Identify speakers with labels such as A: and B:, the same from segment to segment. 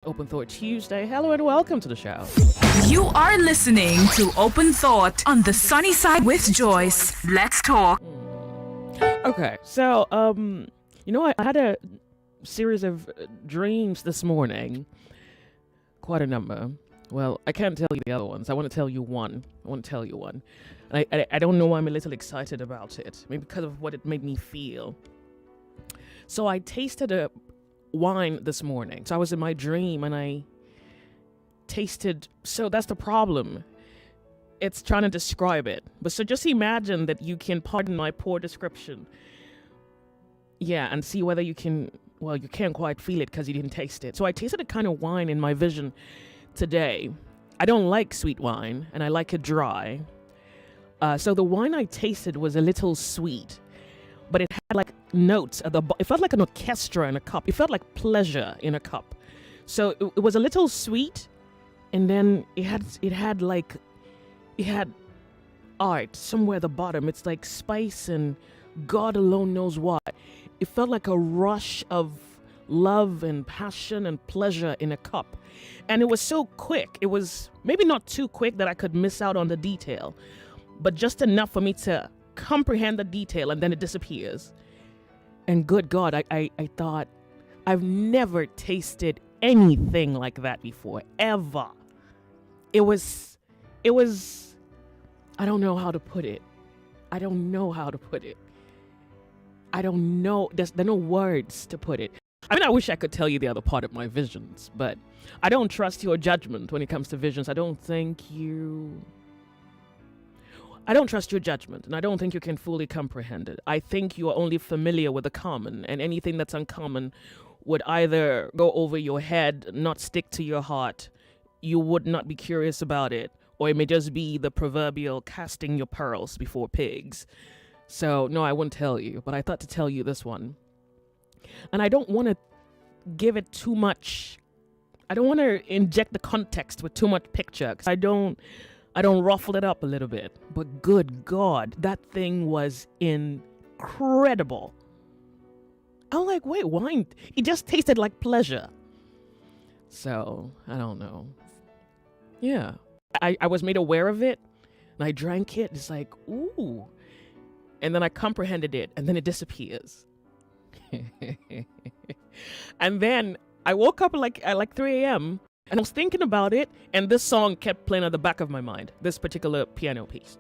A: Open Thought Tuesday. Hello and welcome to the show.
B: You are listening to Open Thought on the sunny side with Joyce. Let's talk.
A: Okay, so I had a series of dreams this morning. Quite a number. Well, I can't tell you the other ones. I want to tell you one. And I don't know why I'm a little excited about it. Maybe because of what it made me feel. So I tasted a wine this morning. So I was in my dream and I tasted. So that's the problem. It's trying to describe it. But so just imagine that you can pardon my poor description. Yeah, and see whether you can. Well, you can't quite feel it because you didn't taste it. So I tasted a kind of wine in my vision today. I don't like sweet wine and I like it dry. So the wine I tasted was a little sweet, but it had like notes at it felt like an orchestra in a cup. It felt like pleasure in a cup. So it was a little sweet, and then it had art somewhere at the bottom. It's like spice, and God alone knows why. It felt like a rush of love and passion and pleasure in a cup. And it was so quick. It was maybe not too quick that I could miss out on the detail, but just enough for me to comprehend the detail, and then it disappears. And good God, I thought, I've never tasted anything like that before, ever. It was, I don't know how to put it. There are no words to put it. I mean, I wish I could tell you the other part of my visions, but I don't trust your judgment when it comes to visions. I don't trust your judgment, and I don't think you can fully comprehend it. I think you are only familiar with the common, and anything that's uncommon would either go over your head, not stick to your heart, you would not be curious about it, or it may just be the proverbial casting your pearls before pigs. So, no, I wouldn't tell you, but I thought to tell you this one. And I don't want to give it too much. I don't want to inject the context with too much picture, because I don't ruffle it up a little bit. But good God, that thing was incredible. I'm like, wait, wine? It just tasted like pleasure. So, I don't know. Yeah. I was made aware of it, and I drank it. It's like, ooh. And then I comprehended it, and then it disappears. And then I woke up at like 3 a.m., and I was thinking about it, and this song kept playing at the back of my mind, this particular piano piece.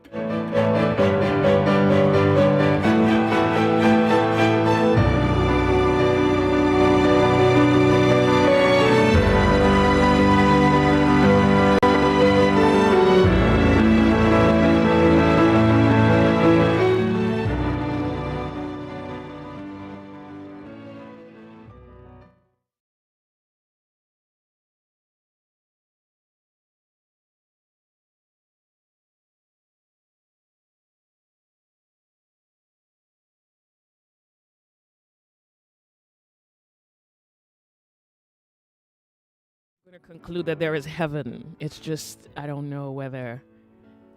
A: I'm going to conclude that there is heaven. It's just, I don't know whether.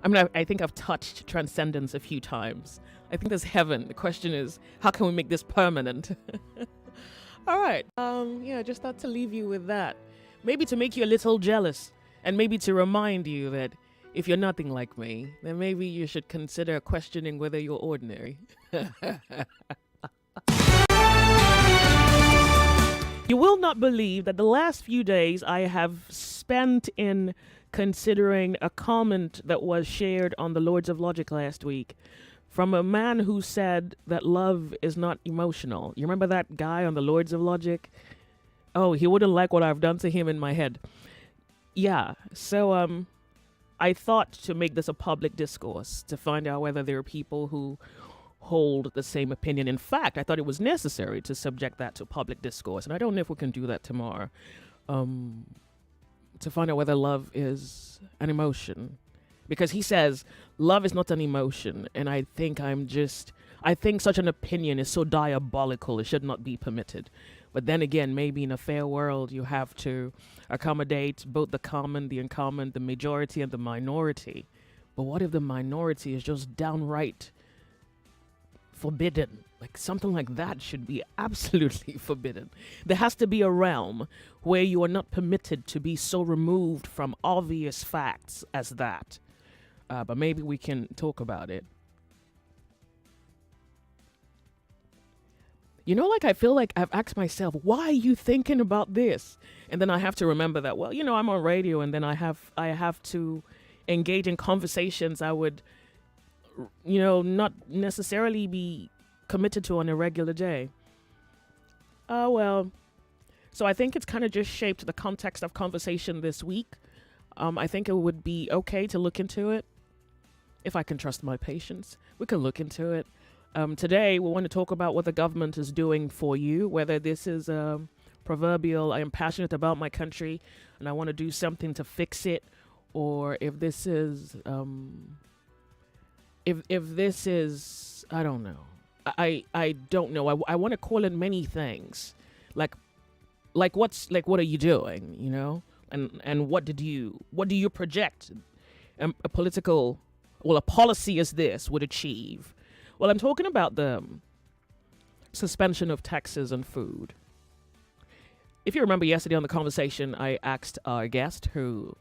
A: I think I've touched transcendence a few times. I think there's heaven. The question is, how can we make this permanent? All right. Just thought to leave you with that. Maybe to make you a little jealous, and maybe to remind you that if you're nothing like me, then maybe you should consider questioning whether you're ordinary. You will not believe that the last few days I have spent in considering a comment that was shared on the Lords of Logic last week from a man who said that love is not emotional. You remember that guy on the Lords of Logic? Oh, he wouldn't like what I've done to him in my head. Yeah, so I thought to make this a public discourse to find out whether there are people who hold the same opinion. In fact, I thought it was necessary to subject that to public discourse, and I don't know if we can do that tomorrow, to find out whether love is an emotion. Because he says love is not an emotion, and I think such an opinion is so diabolical it should not be permitted. But then again, maybe in a fair world you have to accommodate both the common, the uncommon, the majority, and the minority. But what if the minority is just downright forbidden? Like something like that should be absolutely forbidden. There has to be a realm where you are not permitted to be so removed from obvious facts as that. But maybe we can talk about it. Like I feel like I've asked myself, why are you thinking about this? And then I have to remember that, well, I'm on radio, and then I have to engage in conversations I would, not necessarily be committed to on a regular day. Oh, well. So I think it's kind of just shaped the context of conversation this week. I think it would be okay to look into it. If I can trust my patience, we can look into it. Today, we want to talk about what the government is doing for you, whether this is proverbial, I am passionate about my country and I want to do something to fix it, or if this is, if this is, I don't know. I don't know. I want to call it many things. Like what are you doing, And what do you project a political, a policy as this would achieve? Well, I'm talking about the suspension of taxes on food. If you remember yesterday on the conversation, I asked our guest, who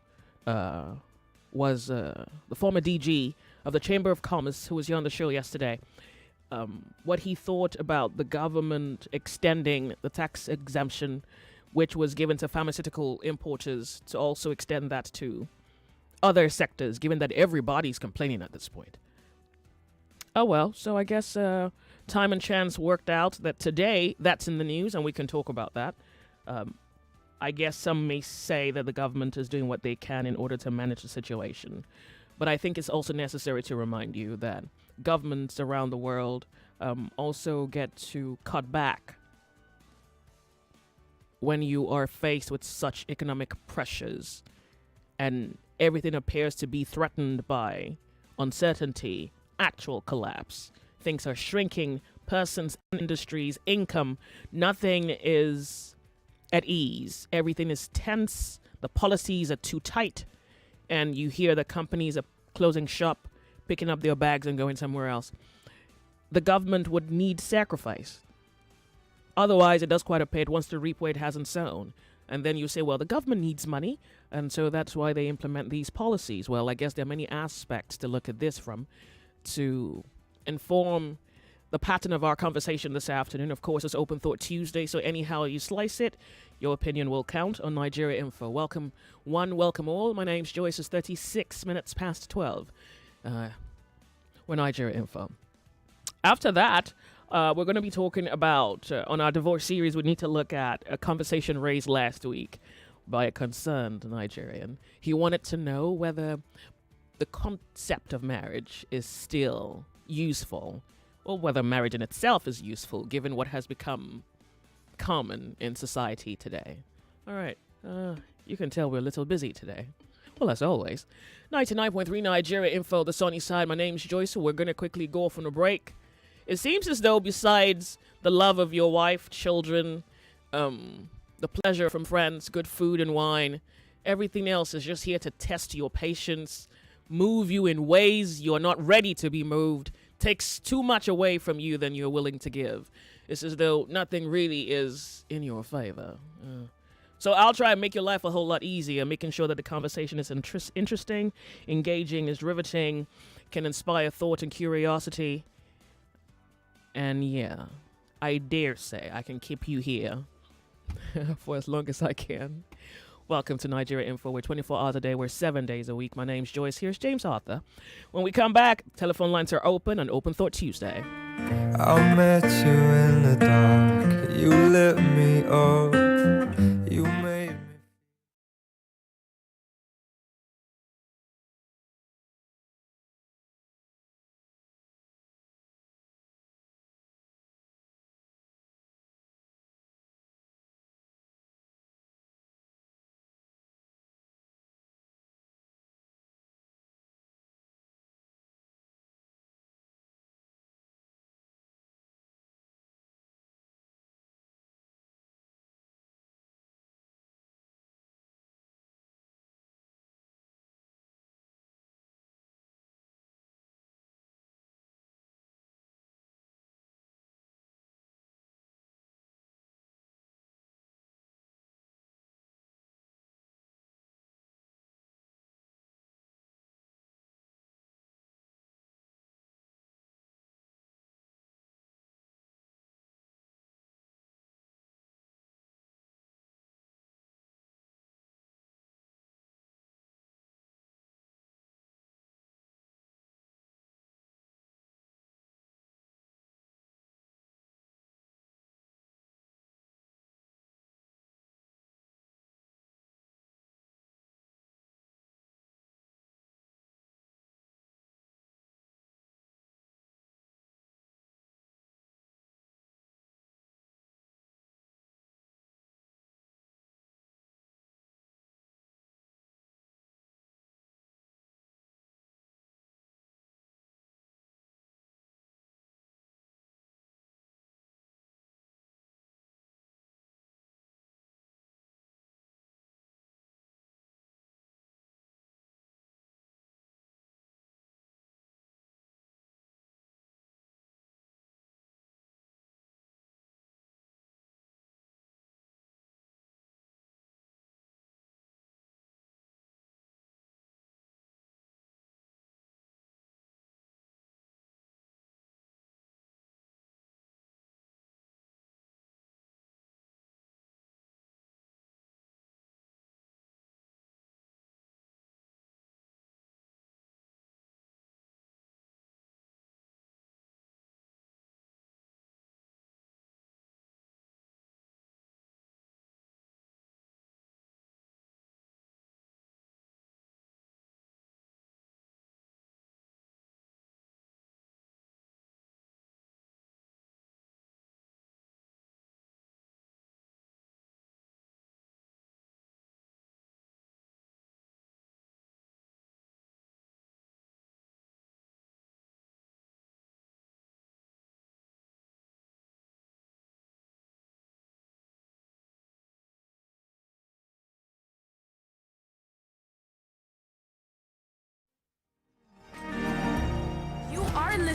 A: was the former DG of the Chamber of Commerce, who was here on the show yesterday, what he thought about the government extending the tax exemption, which was given to pharmaceutical importers, to also extend that to other sectors, given that everybody's complaining at this point. Oh, well, so I guess time and chance worked out that today that's in the news and we can talk about that. I guess some may say that the government is doing what they can in order to manage the situation. But I think it's also necessary to remind you that governments around the world also get to cut back when you are faced with such economic pressures and everything appears to be threatened by uncertainty, actual collapse. Things are shrinking, persons, industries, income. Nothing is at ease. Everything is tense. The policies are too tight. And you hear the companies are closing shop, picking up their bags and going somewhere else. The government would need sacrifice. Otherwise, it does quite a bit once to reap where it hasn't sown. And then you say, well, the government needs money, and so that's why they implement these policies. Well, I guess there are many aspects to look at this from to inform the pattern of our conversation this afternoon. Of course, it's Open Thought Tuesday, so anyhow you slice it, your opinion will count on Nigeria Info. Welcome one, welcome all. My name's Joyce. It's 36 minutes past 12. We're Nigeria Info. After that, we're going to be talking about, on our divorce series, we need to look at a conversation raised last week by a concerned Nigerian. He wanted to know whether the concept of marriage is still useful, or whether marriage in itself is useful, given what has become common in society today. All right, you can tell we're a little busy today. Well, as always, 99.3 Nigeria Info, the sunny side. My name's Joyce, so we're going to quickly go off on a break. It seems as though besides the love of your wife, children, the pleasure from friends, good food and wine, everything else is just here to test your patience, move you in ways you're not ready to be moved, takes too much away from you than you're willing to give. It's as though nothing really is in your favor. So I'll try and make your life a whole lot easier, making sure that the conversation is interesting, engaging, is riveting, can inspire thought and curiosity. And yeah, I dare say I can keep you here for as long as I can. Welcome to Nigeria Info. We're 24 hours a day. We're 7 days a week. My name's Joyce. Here's James Arthur. When we come back, telephone lines are open on Open Thought Tuesday.
C: I met you in the dark. You lit me up. You made me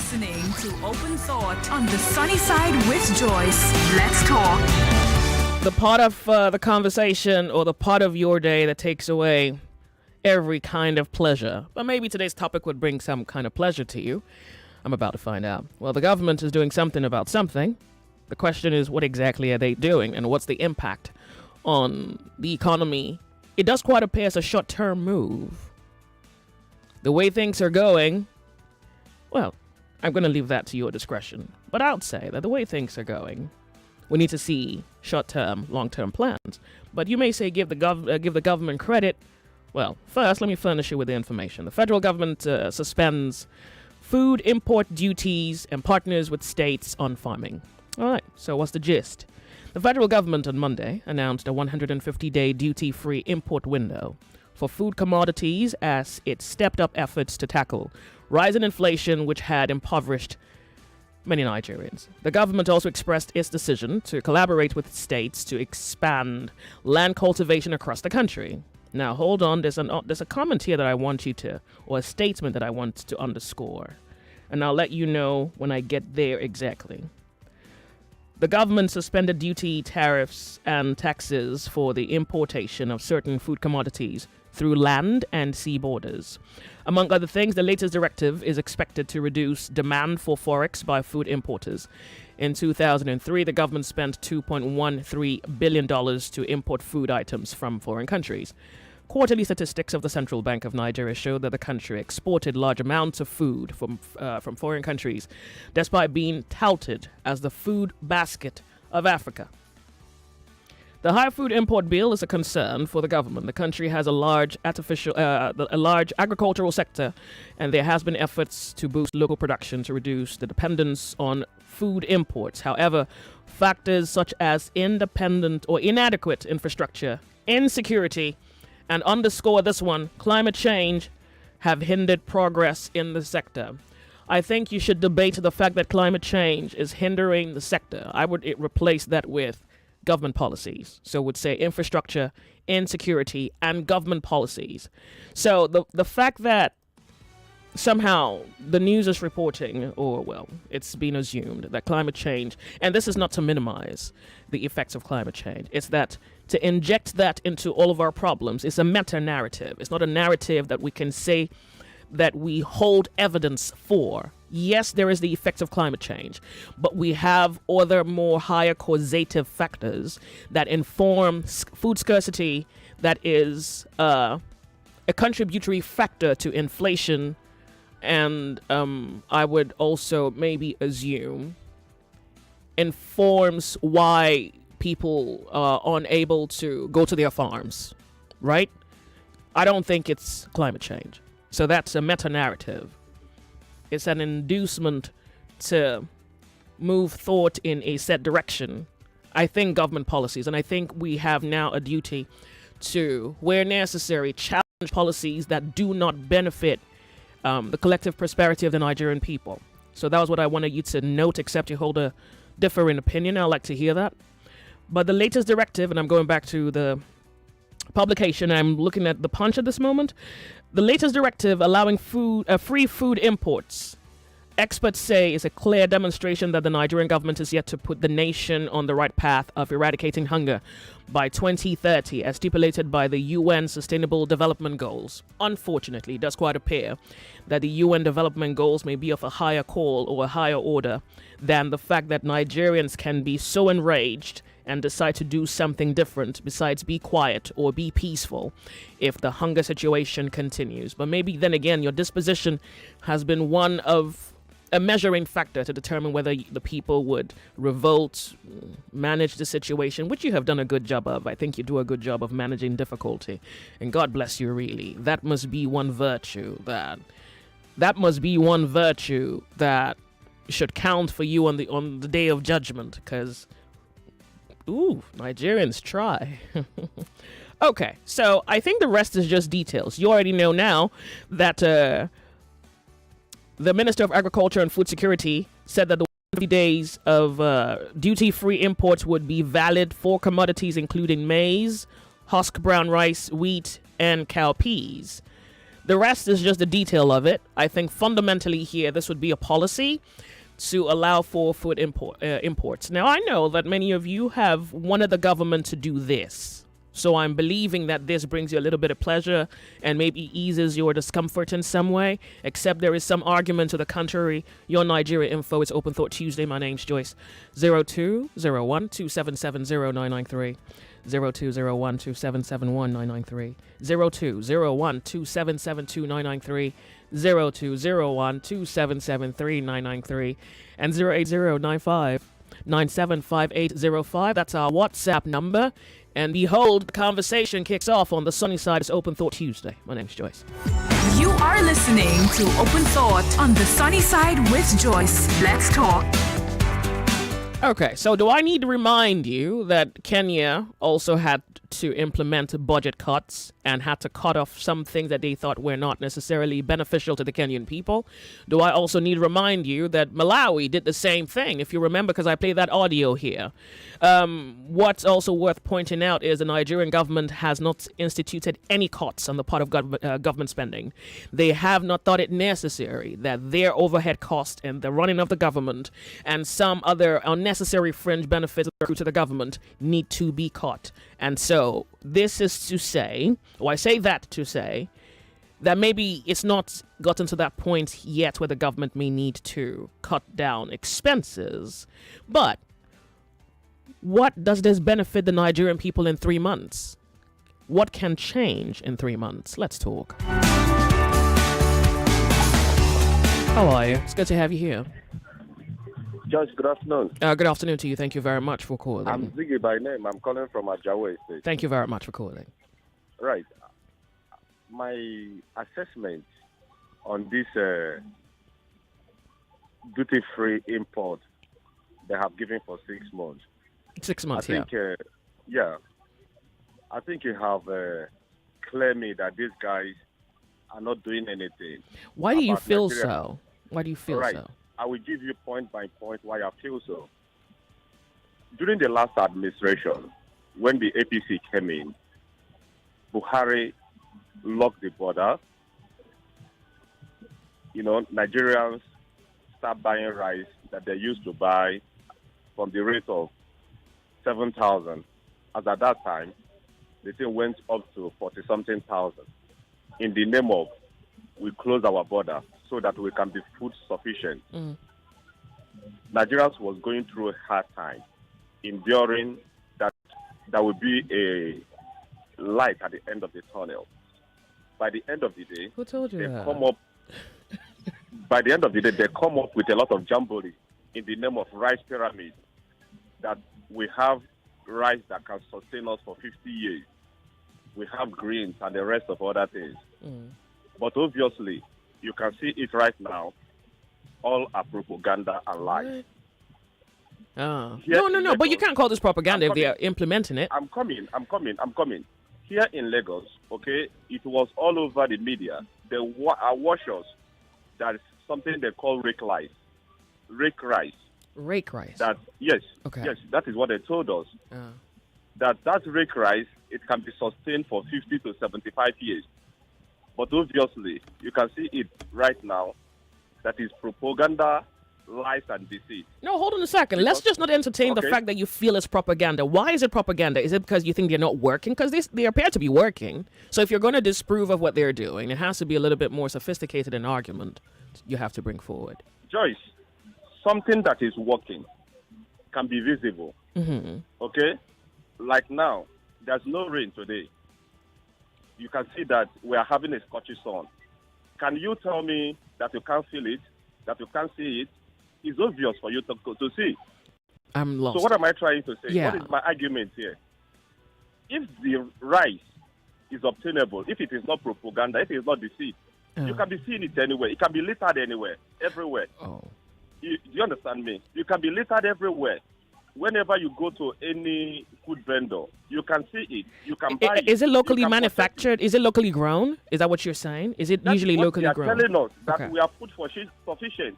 B: listening to Open Thought on the Sunny Side with Joyce. Let's talk.
A: The part of the conversation or the part of your day that takes away every kind of pleasure. But maybe today's topic would bring some kind of pleasure to you. I'm about to find out. Well, the government is doing something about something. The question is, what exactly are they doing and what's the impact on the economy? It does quite appear as a short-term move. The way things are going, well, I'm going to leave that to your discretion. But I would say that the way things are going, we need to see short-term, long-term plans. But you may say give the government credit. Well, first, let me furnish you with the information. The federal government suspends food import duties and partners with states on farming. All right, so what's the gist? The federal government on Monday announced a 150-day duty-free import window for food commodities as it stepped up efforts to tackle rising inflation, which had impoverished many Nigerians. The government also expressed its decision to collaborate with states to expand land cultivation across the country. Now, hold on, there's a comment here that I want you to, or a statement that I want to underscore. And I'll let you know when I get there exactly. The government suspended duty, tariffs, and taxes for the importation of certain food commodities through land and sea borders. Among other things, the latest directive is expected to reduce demand for forex by food importers. In 2003, the government spent $2.13 billion to import food items from foreign countries. Quarterly statistics of the Central Bank of Nigeria show that the country exported large amounts of food from foreign countries, despite being touted as the food basket of Africa. The high food import bill is a concern for the government. The country has a large agricultural sector, and there has been efforts to boost local production to reduce the dependence on food imports. However, factors such as independent or inadequate infrastructure, insecurity, and underscore this one, climate change, have hindered progress in the sector. I think you should debate the fact that climate change is hindering the sector. I would replace that with government policies. So would say infrastructure, insecurity, and government policies. So the fact that somehow the news is reporting, or well, it's been assumed that climate change, and this is not to minimize the effects of climate change, it's that to inject that into all of our problems is a meta-narrative. It's not a narrative that we can say that we hold evidence for. Yes, there is the effects of climate change, but we have other more higher causative factors that inform food scarcity that is a contributory factor to inflation, and I would also maybe assume informs why people are unable to go to their farms, right? I don't think it's climate change. So that's a meta-narrative. It's an inducement to move thought in a set direction. I think government policies, and I think we have now a duty to, where necessary, challenge policies that do not benefit the collective prosperity of the Nigerian people. So that was what I wanted you to note, except you hold a differing opinion. I'd like to hear that. But the latest directive, and I'm going back to the publication, I'm looking at the Punch at this moment. The latest directive allowing free food imports, experts say, is a clear demonstration that the Nigerian government is yet to put the nation on the right path of eradicating hunger by 2030, as stipulated by the UN Sustainable Development Goals. Unfortunately, it does quite appear that the UN Development Goals may be of a higher call or a higher order than the fact that Nigerians can be so enraged and decide to do something different besides be quiet or be peaceful if the hunger situation continues. But maybe then again, your disposition has been one of a measuring factor to determine whether the people would revolt, manage the situation, which you have done a good job of. I think you do a good job of managing difficulty, and God bless you, really. That must be one virtue that should count for you on the day of judgment, because Nigerians try. Okay, so I think the rest is just details. You already know now that the Minister of Agriculture and Food Security said that the 150 days of duty-free imports would be valid for commodities including maize, husk brown rice, wheat, and cowpeas. The rest is just the detail of it. I think fundamentally here, this would be a policy to allow for food imports. Now, I know that many of you have wanted the government to do this. So I'm believing that this brings you a little bit of pleasure and maybe eases your discomfort in some way, except there is some argument to the contrary. Your Nigeria info is Open Thought Tuesday. My name's Joyce. 0201-2770-993. 0201-2771-993. 0201-2772-993. 0201-2773-993. And 08095-975805. That's our WhatsApp number. And behold, the conversation kicks off on the sunny side. It's Open Thought Tuesday. My name's Joyce.
B: You are listening to Open Thought on the sunny side with Joyce. Let's talk.
A: Okay, so do I need to remind you that Kenya also had to implement budget cuts and had to cut off some things that they thought were not necessarily beneficial to the Kenyan people? Do I also need to remind you that Malawi did the same thing, if you remember, because I played that audio here? What's also worth pointing out is the Nigerian government has not instituted any cuts on the part of government spending. They have not thought it necessary that their overhead cost and the running of the government and some other unnecessary fringe benefits accrue to the government need to be cut. And so this is to say, or I say that to say, that maybe it's not gotten to that point yet where the government may need to cut down expenses. But what does this benefit the Nigerian people in 3 months? What can change in 3 months? Let's talk. How are you? It's good to have you here.
D: Joyce, good afternoon.
A: Good afternoon to you. Thank you very much for calling.
D: I'm Ziggy by name. I'm calling from Ajawa Estate.
A: Thank you very much for calling.
D: Right. My assessment on this duty-free import they have given for 6 months.
A: 6 months,
D: I think, I think you have claimed me that these guys are not doing anything.
A: Why do you feel
D: Nigeria.
A: so? Why do you feel
D: Right.
A: so?
D: I will give you point by point why I feel so. During the last administration, when the APC came in, Buhari locked the border. You know, Nigerians start buying rice that they used to buy from the rate of 7,000. As at that time, the thing went up to 40-something thousand. In the name of, we close our border so that we can be food sufficient. Nigerians was going through a hard time, enduring that there will be a light at the end of the tunnel. By the end of the day,
A: Who told you
D: they
A: that?
D: come up. By the end of the day, they come up with a lot of jamboree in the name of rice pyramid. That we have rice that can sustain us for 50 years. We have greens and the rest of other things. But obviously, you can see it right now. All are propaganda and lies.
A: No.
D: Here
A: But
D: in
A: you
D: Lagos-
A: can't call this propaganda
D: I'm
A: if they are implementing it.
D: I'm coming. Here in Lagos, okay, it was all over the media. There are washers. That is something they call rake rice. Rake rice.
A: Rake rice.
D: That yes,
A: Okay.
D: yes, that is what they told us. That rake rice, it can be sustained for 50 to 75 years. But obviously, you can see it right now. That is propaganda, lies, and deceit.
A: No, hold on a second. Let's just not entertain the
D: Okay.
A: fact that you feel it's propaganda. Why is it propaganda? Is it because you think they're not working? Because they appear to be working. So if you're going to disprove of what they're doing, it has to be a little bit more sophisticated an argument you have to bring forward.
D: Joyce, something that is working can be visible. Okay? Like now, there's no rain today. You can see that we are having a scorching sun. Can you tell me that you can't feel it, that you can't see it? It's obvious for you to see.
A: I'm lost.
D: So what am I trying to say?
A: Yeah.
D: What is my argument here? If the rice is obtainable, if it is not propaganda, if it is not deceit, you can be seeing it anywhere. It can be littered anywhere, everywhere.
A: Oh.
D: Do you understand me? You can be littered everywhere. Whenever you go to any food vendor, you can see it. You can buy it.
A: Is it locally
D: You can protect
A: manufactured? Is it locally grown? Is that what you're saying? Is it
D: That is
A: usually
D: what
A: locally
D: they are
A: grown?
D: telling us that
A: Okay.
D: we are food sufficient.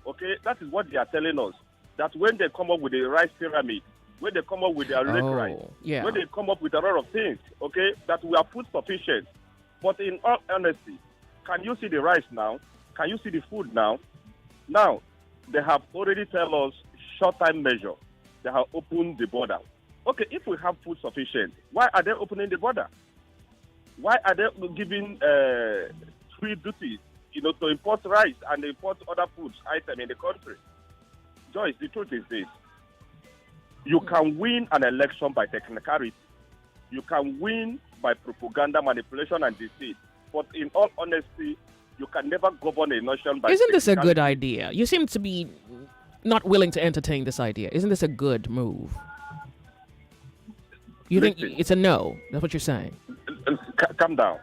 D: Okay, that is what they are telling us. That when they come up with a rice pyramid, when they come up with their rake rice,
A: yeah.
D: when they come up with a lot of things, okay, that we are food sufficient. But in all honesty, Can you see the rice now? Can you see the food now? Now, they have already tell us short-time measure. They have opened the border. Okay, if we have food sufficient, why are they opening the border? Why are they giving free duties, to import rice and import other foods items in the country? Joyce, the truth is this. You can win an election by technicality. You can win by propaganda, manipulation, and deceit. But in all honesty, you can never govern a nation by
A: Isn't this a good idea? You seem to be not willing to entertain this idea. Isn't this a good move? You think it's a no? That's what you're saying.
D: Calm down.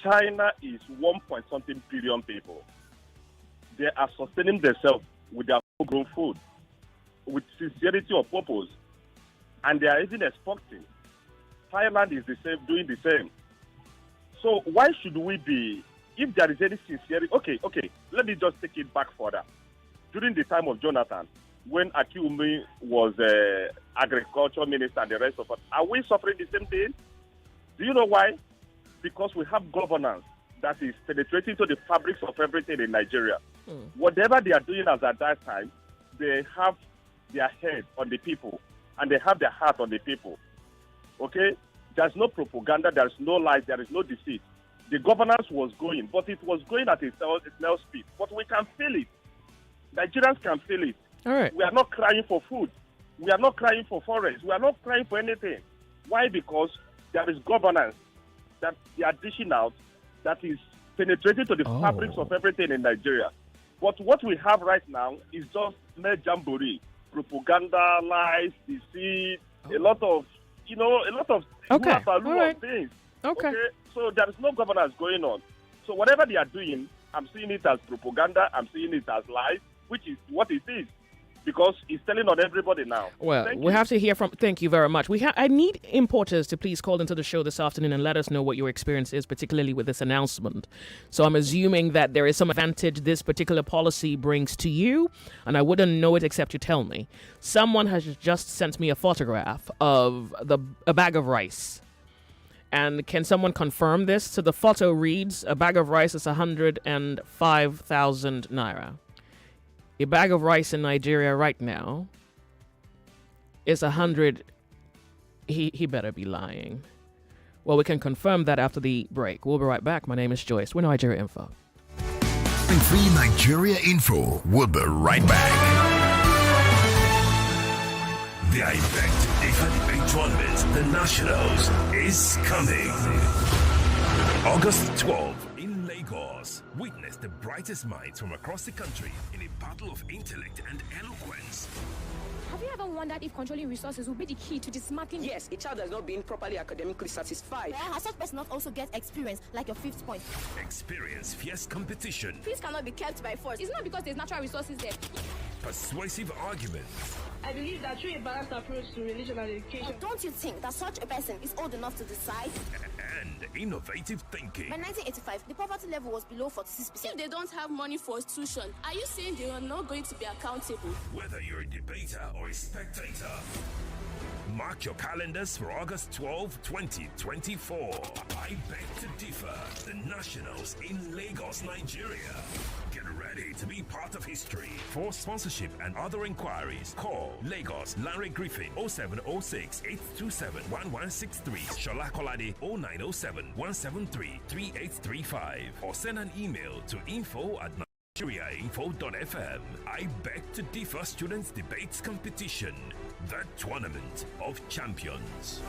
D: China is 1.something billion people. They are sustaining themselves with their homegrown food, with sincerity of purpose, and they are even exporting. Thailand is the same, doing the same. So why should we be, if there is any sincerity? Okay, let me just take it back further. During the time of Jonathan, when Akiumi was agriculture minister and the rest of us, are we suffering the same thing? Do you know why? Because we have governance that is penetrating to the fabrics of everything in Nigeria. Whatever they are doing as at that time, they have their head on the people and they have their heart on the people. Okay? There's no propaganda, there's no lies, there is no deceit. The governance was going, but it was going at a snail's speed. But we can feel it. Nigerians can feel it.
A: All right.
D: We are not crying for food. We are not crying for forests. We are not crying for anything. Why? Because there is governance that they are dishing out that is penetrating to the fabrics of everything in Nigeria. But what we have right now is just mere jamboree, propaganda, lies, deceit, a lot of things. Okay. So there is no governance going on. So whatever they are doing, I'm seeing it as propaganda. I'm seeing it as lies, which is what it is. Because it's telling on everybody now.
A: Well, we have to hear from... Thank you very much. I need importers to please call into the show this afternoon and let us know what your experience is, particularly with this announcement. So I'm assuming that there is some advantage this particular policy brings to you, and I wouldn't know it except you tell me. Someone has just sent me a photograph of a bag of rice. And can someone confirm this? So the photo reads, a bag of rice is 105,000 naira. A bag of rice in Nigeria right now is 100. He better be lying. Well, we can confirm that after the break. We'll be right back. My name is Joyce. We're Nigeria Info.
E: Free Nigeria Info. We'll be right back. The Impact Debate Tournament, the Nationals, is coming. August 12th in Lagos. Witness the brightest minds from across the country in a battle of intellect and eloquence.
F: Have you ever wondered if controlling resources will be the key to dismantling?
G: Yes, a child has not been properly academically satisfied.
F: Has such person not also get experience, like your fifth point?
E: Experience fierce competition.
F: Peace cannot be kept by force. It's not because there's natural resources there.
E: Persuasive arguments.
H: I believe that through a balanced approach to religion and education.
F: Don't you think that such a person is old enough to decide?
E: And innovative thinking.
F: By 1985, the poverty level was below 46%.
I: If they don't have money for tuition, are you saying they are not going to be accountable?
E: Whether you're a debater or a spectator, mark your calendars for August 12, 2024. I beg to differ. The Nationals in Lagos, Nigeria. Get ready to be part of history. For sponsorship and other inquiries, call Lagos Larry Griffin 0706 827 1163, Shola Kolade 0907 173 3835, or send an email to info@nigeriainfo.fm. I beg to differ students debates competition, the Tournament of Champions.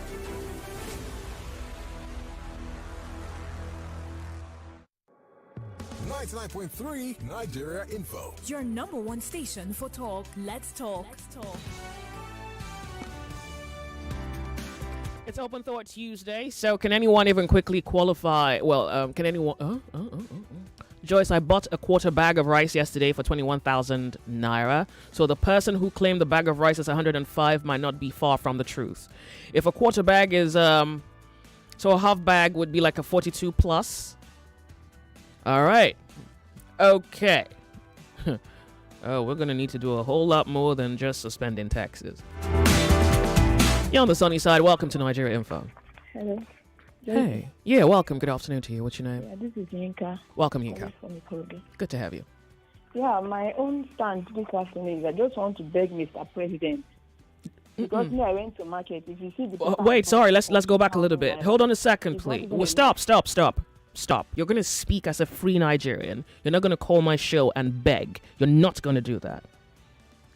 J: .3 Nigeria Info.
B: Your number one station for talk. Let's talk.
A: It's Open Thought Tuesday, so can anyone even quickly qualify? Well, can anyone... Joyce, I bought a quarter bag of rice yesterday for 21,000 naira. So the person who claimed the bag of rice is 105 might not be far from the truth. If a quarter bag is... so a half bag would be like a 42 plus. All right. Okay. Oh, we're going to need to do a whole lot more than just suspending taxes. You're on the sunny side. Welcome to Nigeria Info.
K: Hello.
A: Hey. Yeah, welcome. Good afternoon to you. What's your name?
K: Yeah, this is Yinka.
A: Welcome, Yinka. Good to have you.
K: Yeah, my own stand this afternoon is I just want to beg Mr. President. Because me, I went to market. If you see the
A: wait, sorry. Let's go back a little bit. Hold on a second, please. Well, stop. You're gonna speak as a free Nigerian. You're not gonna call my show and beg. You're not gonna do that.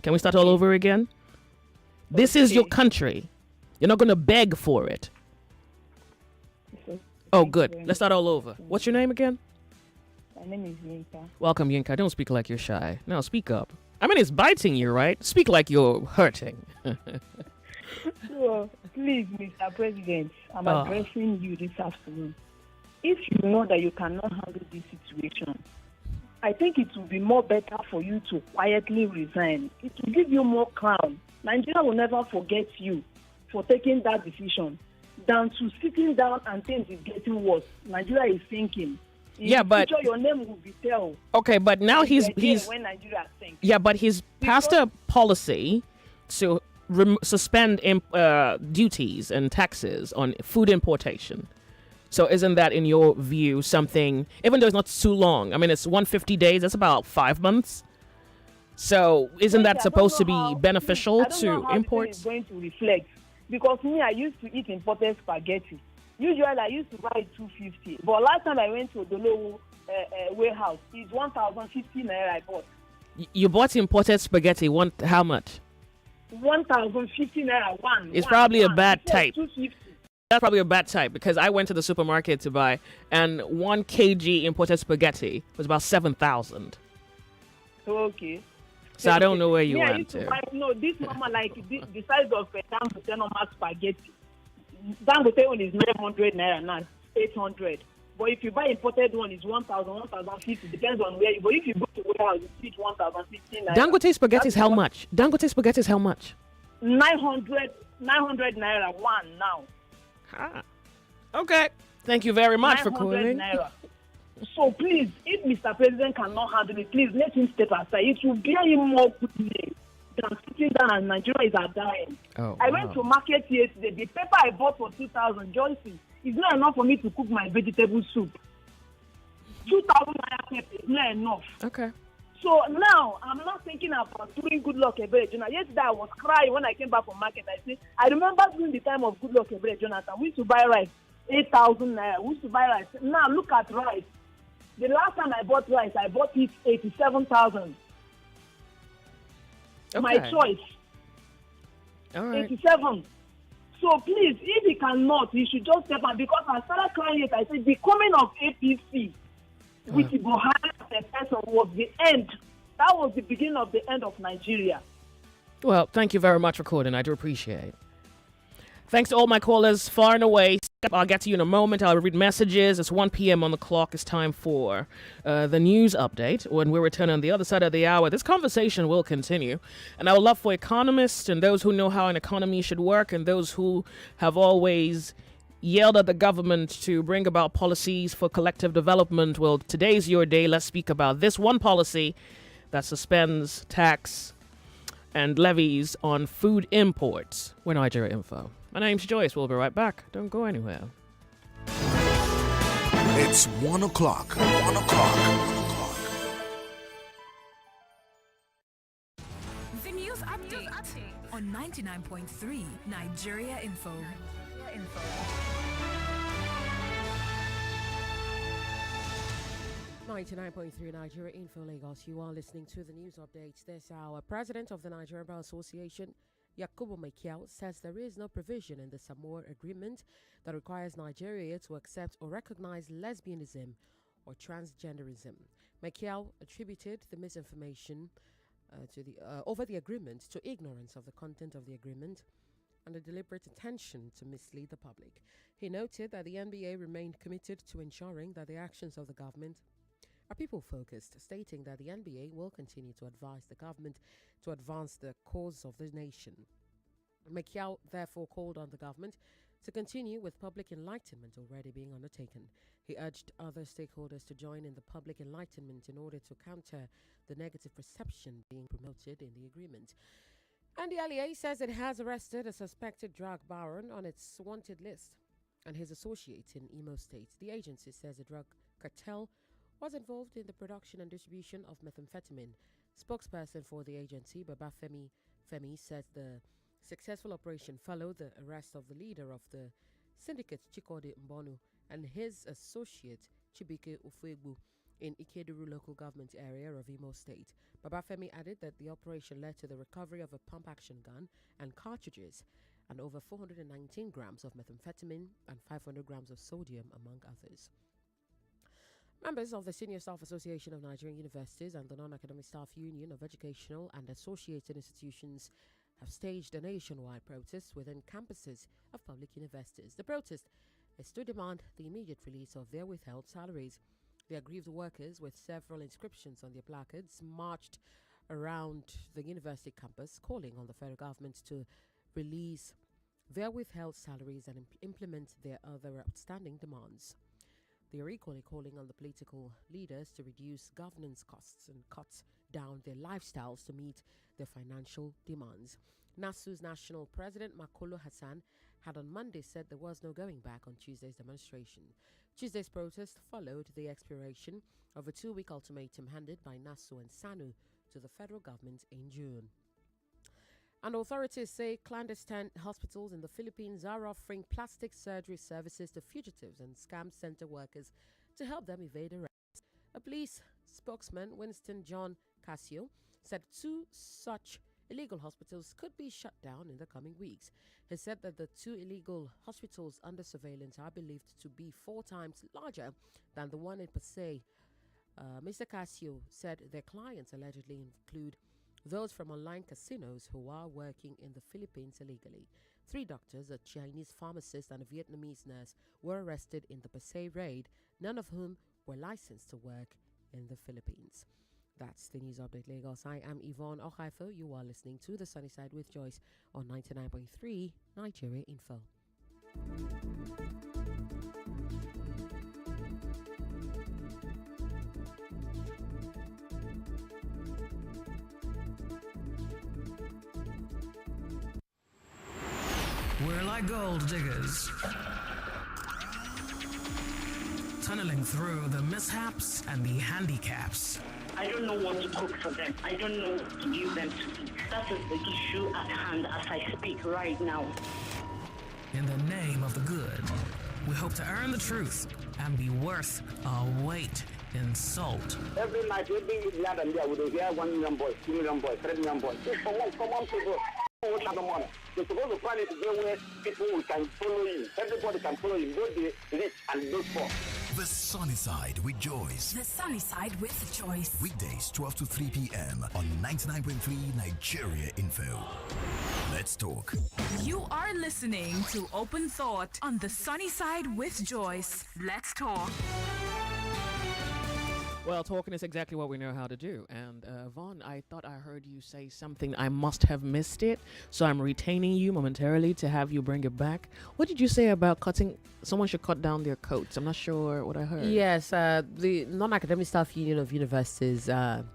A: Can we start all over again? This is your country. You're not gonna beg for it. Oh, good. Let's start all over. What's your name again?
K: My name is Yinka.
A: Welcome, Yinka. Don't speak like you're shy. No, speak up. I mean, it's biting you, right? Speak like you're hurting.
K: So, please, Mr. President, I'm addressing you this afternoon. If you know that you cannot handle this situation, I think it will be more better for you to quietly resign. It will give you more crown. Nigeria will never forget you for taking that decision than to sitting down and things is getting worse. Nigeria is sinking.
A: Yeah, but
K: future, your name will be tell.
A: Okay, but now he's
K: when Nigeria sinks.
A: Yeah, but he's passed a policy to suspend duties and taxes on food importation. So isn't that, in your view, something? Even though it's not too long, I mean, it's 150 days. That's about 5 months. So isn't that supposed to be beneficial to imports?
K: It's going to reflect, because me, I used to eat imported spaghetti. Usually, I used to buy 250. But last time I went to the low warehouse, it's 1,050 naira I bought.
A: You bought imported spaghetti. How much?
K: 1,050 naira one.
A: It's probably a bad type.
K: 250.
A: That's probably a bad type, because I went to the supermarket to buy, and 1 kg imported spaghetti was about 7,000.
K: Okay.
A: So I don't know where you went to.
K: This mama, like the size of a Dangote normal spaghetti. Dangote one is 900 naira now, 800. But if you buy imported one, it's 1,000, 1,050. Depends on where you. But if you go to warehouse, you see it 1,050 naira.
A: Dangote spaghetti is how much? Dangote spaghetti is how much?
K: 900 naira one now.
A: Okay. Thank you very much for calling.
K: Naira. So please, if Mr. President cannot handle it, please let him step aside. It will bear him more good name than sitting down and Nigeria is dying.
A: I
K: went to market yesterday. The paper I bought for 2,000, Joyce, is not enough for me to cook my vegetable soup. 2,000 naira paper is not enough.
A: Okay.
K: So now I'm not thinking about doing Good Luck Ebere Jonathan. Yesterday I was crying when I came back from market. I remember during the time of Good Luck Ebere Jonathan, we used to buy rice 8,000 naira. We used to buy rice. Now look at rice. The last time I bought rice, I bought it 87,000.
A: Okay.
K: My choice.
A: All right.
K: 87. So please, if he cannot, he should just step out, because I started crying it. I said the coming of APC with Buhari as a person was the end. That was the beginning of the end of Nigeria.
A: Well, thank you very much for calling. I do appreciate it. Thanks to all my callers far and away. I'll get to you in a moment. I'll read messages. It's 1 p.m. on the clock. It's time for the news update. When we return on the other side of the hour, this conversation will continue. And I would love for economists and those who know how an economy should work, and those who have always yelled at the government to bring about policies for collective development. Well, today's your day. Let's speak about this one policy that suspends tax and levies on food imports. We're Nigeria Info. My name's Joyce. We'll be right back. Don't go anywhere.
J: It's 1 o'clock. 1 o'clock.
B: The news update on 99.3 Nigeria Info.
L: 99.3 Nigeria Info Lagos. You are listening to the news updates this hour. President of the Nigerian Bar Association, Yakubu Mekiao, says there is no provision in the Samoa Agreement that requires Nigeria to accept or recognize lesbianism or transgenderism. Mekiao attributed the misinformation over the agreement to ignorance of the content of the agreement and a deliberate intention to mislead the public. He noted that the NBA remained committed to ensuring that the actions of the government are people-focused, stating that the NBA will continue to advise the government to advance the cause of the nation. Mekiao therefore called on the government to continue with public enlightenment already being undertaken. He urged other stakeholders to join in the public enlightenment in order to counter the negative perception being promoted in the agreement. And the LEA says it has arrested a suspected drug baron on its wanted list. and his associates in Imo State. The agency says the drug cartel was involved in the production and distribution of methamphetamine. Spokesperson for the agency, Babafemi Femi, said the successful operation followed the arrest of the leader of the syndicate, Chikode Mbonu, and his associate, Chibike Ufegbu, in Ikeduru local government area of Imo State. Babafemi added that the operation led to the recovery of a pump-action gun and cartridges and over 419 grams of methamphetamine and 500 grams of sodium, among others. Members of the Senior Staff Association of Nigerian Universities and the Non-Academic Staff Union of Educational and Associated Institutions have staged a nationwide protest within campuses of public universities. The protest is to demand the immediate release of their withheld salaries. The aggrieved workers, with several inscriptions on their placards, marched around the university campus, calling on the federal government to release their withheld salaries and implement their other outstanding demands. They are equally calling on the political leaders to reduce governance costs and cut down their lifestyles to meet their financial demands. NASU's national president, Makolo Hassan, had on Monday said there was no going back on Tuesday's demonstration. Tuesday's protest followed the expiration of a 2-week ultimatum handed by NASU and SANU to the federal government in June. And authorities say clandestine hospitals in the Philippines are offering plastic surgery services to fugitives and scam center workers to help them evade arrest. A police spokesman, Winston John Casio, said 2 such illegal hospitals could be shut down in the coming weeks. He said that the 2 illegal hospitals under surveillance are believed to be 4 times larger than the one in Pasay. Mr. Casio said their clients allegedly include those from online casinos who are working in the Philippines illegally. 3 doctors, a Chinese pharmacist and a Vietnamese nurse, were arrested in the Pasay raid, none of whom were licensed to work in the Philippines. That's the News Update Lagos. I am Yvonne Okhaifo. You are listening to The Sunny Side with Joyce on 99.3 Nigeria Info.
M: We're like gold diggers, tunneling through the mishaps and the handicaps.
N: I don't know what to cook for them. I don't know what to give them to eat. That is the issue at hand as I speak right now.
M: In the name of the good, we hope to earn the truth and be worth our weight in salt.
O: Every night, every lad and there, we will hear 1 million boys, 2 million boys, 3 million boys. Come on, people. You're supposed to plan it where people can follow you. Everybody can follow you, both the rich and those poor.
J: The Sunny Side with Joyce.
B: The Sunny Side with Joyce.
J: Weekdays 12 to 3 p.m. on 99.3 Nigeria Info. Let's talk.
B: You are listening to Open Thought on The Sunny Side with Joyce. Let's talk.
A: Well, talking is exactly what we know how to do. And Vaughn, I thought I heard you say something. I must have missed it. So I'm retaining you momentarily to have you bring it back. What did you say about cutting? Someone should cut down their coats. I'm not sure what I heard.
L: Yes, the Non-Academic Staff Union of Universities and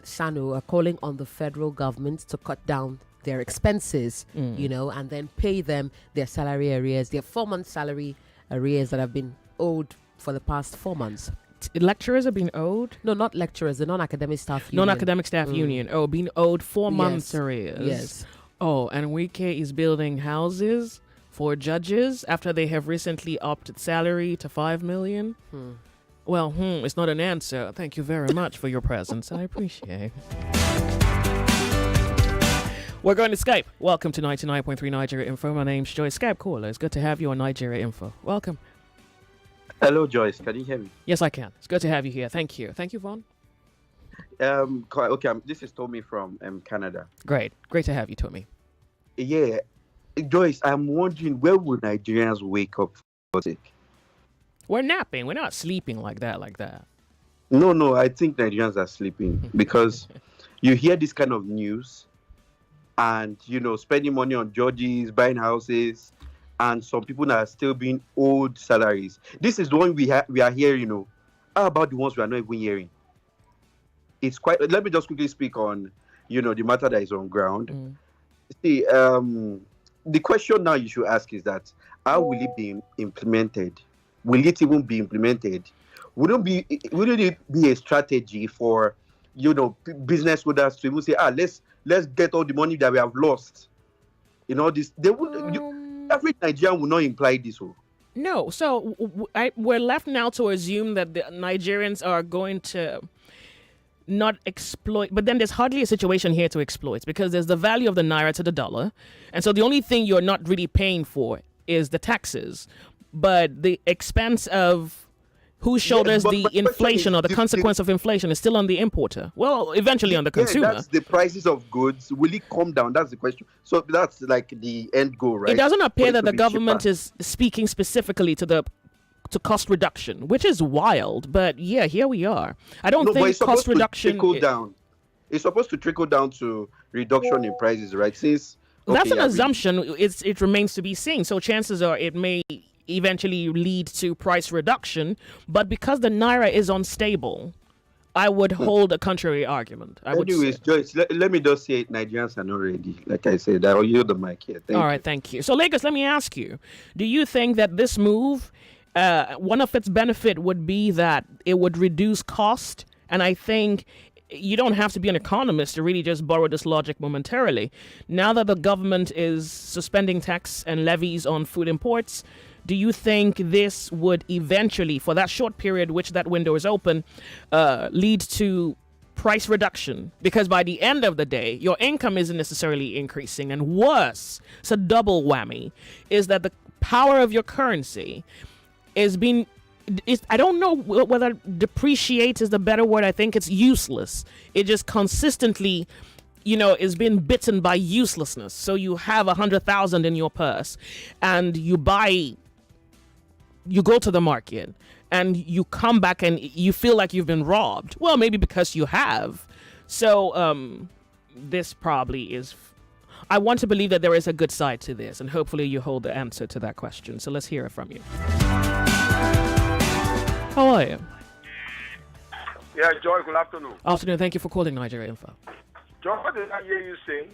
L: SANU are calling on the federal government to cut down their expenses, and then pay them their salary arrears, their 4-month salary arrears that have been owed for the past 4 months.
A: Lecturers are being owed?
L: No, not lecturers. The Non-Academic Staff Union.
A: Non-Academic Staff Union. Oh, being owed 4 months arrears.
L: Yes.
A: Oh, and Wike is building houses for judges after they have recently upped salary to 5 million. Well, it's not an answer. Thank you very much for your presence. I appreciate it. We're going to Skype. Welcome to 99.3 Nigeria Info. My name's Joyce. Skype caller. It's good to have you on Nigeria Info. Welcome.
P: Hello, Joyce. Can you hear me?
A: Yes, I can. It's good to have you here. Thank you. Thank you, Vaughn.
P: Okay, this is Tommy from Canada.
A: Great to have you, Tommy.
P: Yeah, Joyce, I'm wondering, where will Nigerians wake up for sick?
A: We're napping. We're not sleeping like that.
P: No, I think Nigerians are sleeping because you hear this kind of news and, spending money on judges, buying houses, and some people are still being owed salaries. This is the one we are hearing, How about the ones we are not even hearing? It's quite... Let me just quickly speak on, the matter that is on ground. See, the question now you should ask is that, how will it be implemented? Will it even be implemented? Wouldn't it be a strategy for business owners to even say, let's get all the money that we have lost? This they would every Nigerian will not imply this.
A: No, so we're left now to assume that the Nigerians are going to not exploit, but then there's hardly a situation here to exploit because there's the value of the naira to the dollar, and so the only thing you're not really paying for is the taxes, but the expense of whose shoulders the inflation or the consequence of inflation is still on the importer. Well, eventually on the consumer.
P: That's the prices of goods. Will it come down? That's the question. So that's like the end goal, right?
A: It doesn't appear that the government is speaking specifically to cost reduction, which is wild. But yeah, here we are. I don't think cost reduction.
P: It's supposed to trickle down to reduction in prices, right?
A: That's an assumption. It remains to be seen. So chances are it may eventually lead to price reduction, but because the naira is unstable, I would hold a contrary argument.
P: Anyways, Joyce, let me just say Nigerians are not ready. Like I said, I'll yield the mic here.
A: All right, thank you. So Lagos, let me ask you, do you think that this move, one of its benefit would be that it would reduce cost? And I think you don't have to be an economist to really just borrow this logic momentarily. Now that the government is suspending tax and levies on food imports, do you think this would eventually, for that short period which that window is open, lead to price reduction? Because by the end of the day, your income isn't necessarily increasing. And worse, it's a double whammy, is that the power of your currency is being... I don't know whether depreciate is the better word. I think it's useless. It just consistently... is being bitten by uselessness. So you have 100,000 in your purse and you go to the market and you come back and you feel like you've been robbed. Well, maybe because you have. So this probably is... I want to believe that there is a good side to this, and hopefully you hold the answer to that question. So let's hear it from you. How are you?
Q: Yeah, Joy, good afternoon.
A: Afternoon. Thank you for calling Nigeria Info.
Q: Joy, what did I hear you saying?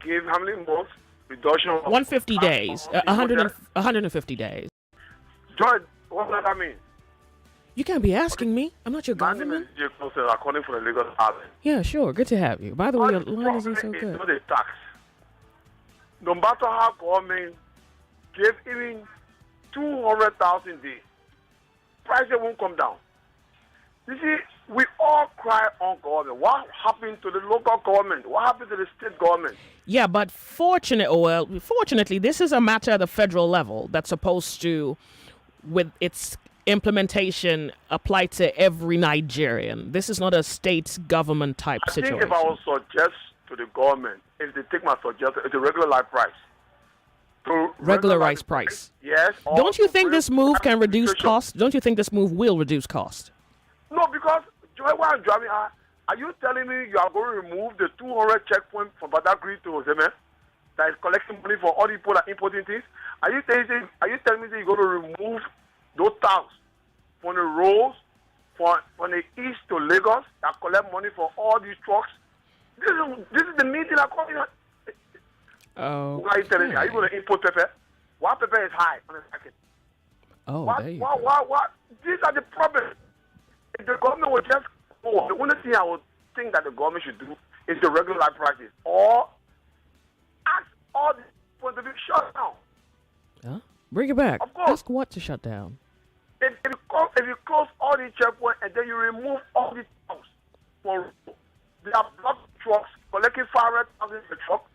Q: Give how many months reduction?
A: 150 days. 150 days.
Q: Joy, what does that mean?
A: You can't be asking me. I'm not your government.
Q: My name is according for the Lagos Army.
A: Yeah, sure. Good to have you. By the way, your line isn't so good.
Q: Not a tax. No matter how government gave even 200,000 days, prices won't come down. You see, we all cry on government. What happened to the local government? What happened to the state government?
A: Yeah, but fortunately, this is a matter at the federal level that's supposed to, with its implementation, apply to every Nigerian. This is not a state government type situation.
Q: I think if I would suggest to the government, if they take my suggestion, it's a regular life price.
A: Regularized price.
Q: Yes.
A: Don't you think this move can reduce cost? Don't you think this move will reduce cost?
Q: No, because while I'm driving, are you telling me you are going to remove the 200 checkpoint from Badagry to Ozemen that is collecting money for all the people that are importing things? Are you telling me that you're going to remove those towns from the roads from the east to Lagos that collect money for all these trucks? This is the meeting I'm calling.
A: Oh.
Q: What are you telling me? Are you going to import pepper? What pepper is high on the market?
A: Oh,
Q: what? These are the problems. If the government would just go, the only thing I would think that the government should do is the regular prices, or ask all the people to be shut down.
A: Huh? Bring it back.
Q: Of course.
A: Ask what to shut down?
Q: If you close all the checkpoints and then you remove all the trucks for they have blocked trucks collecting 500,000 per truck,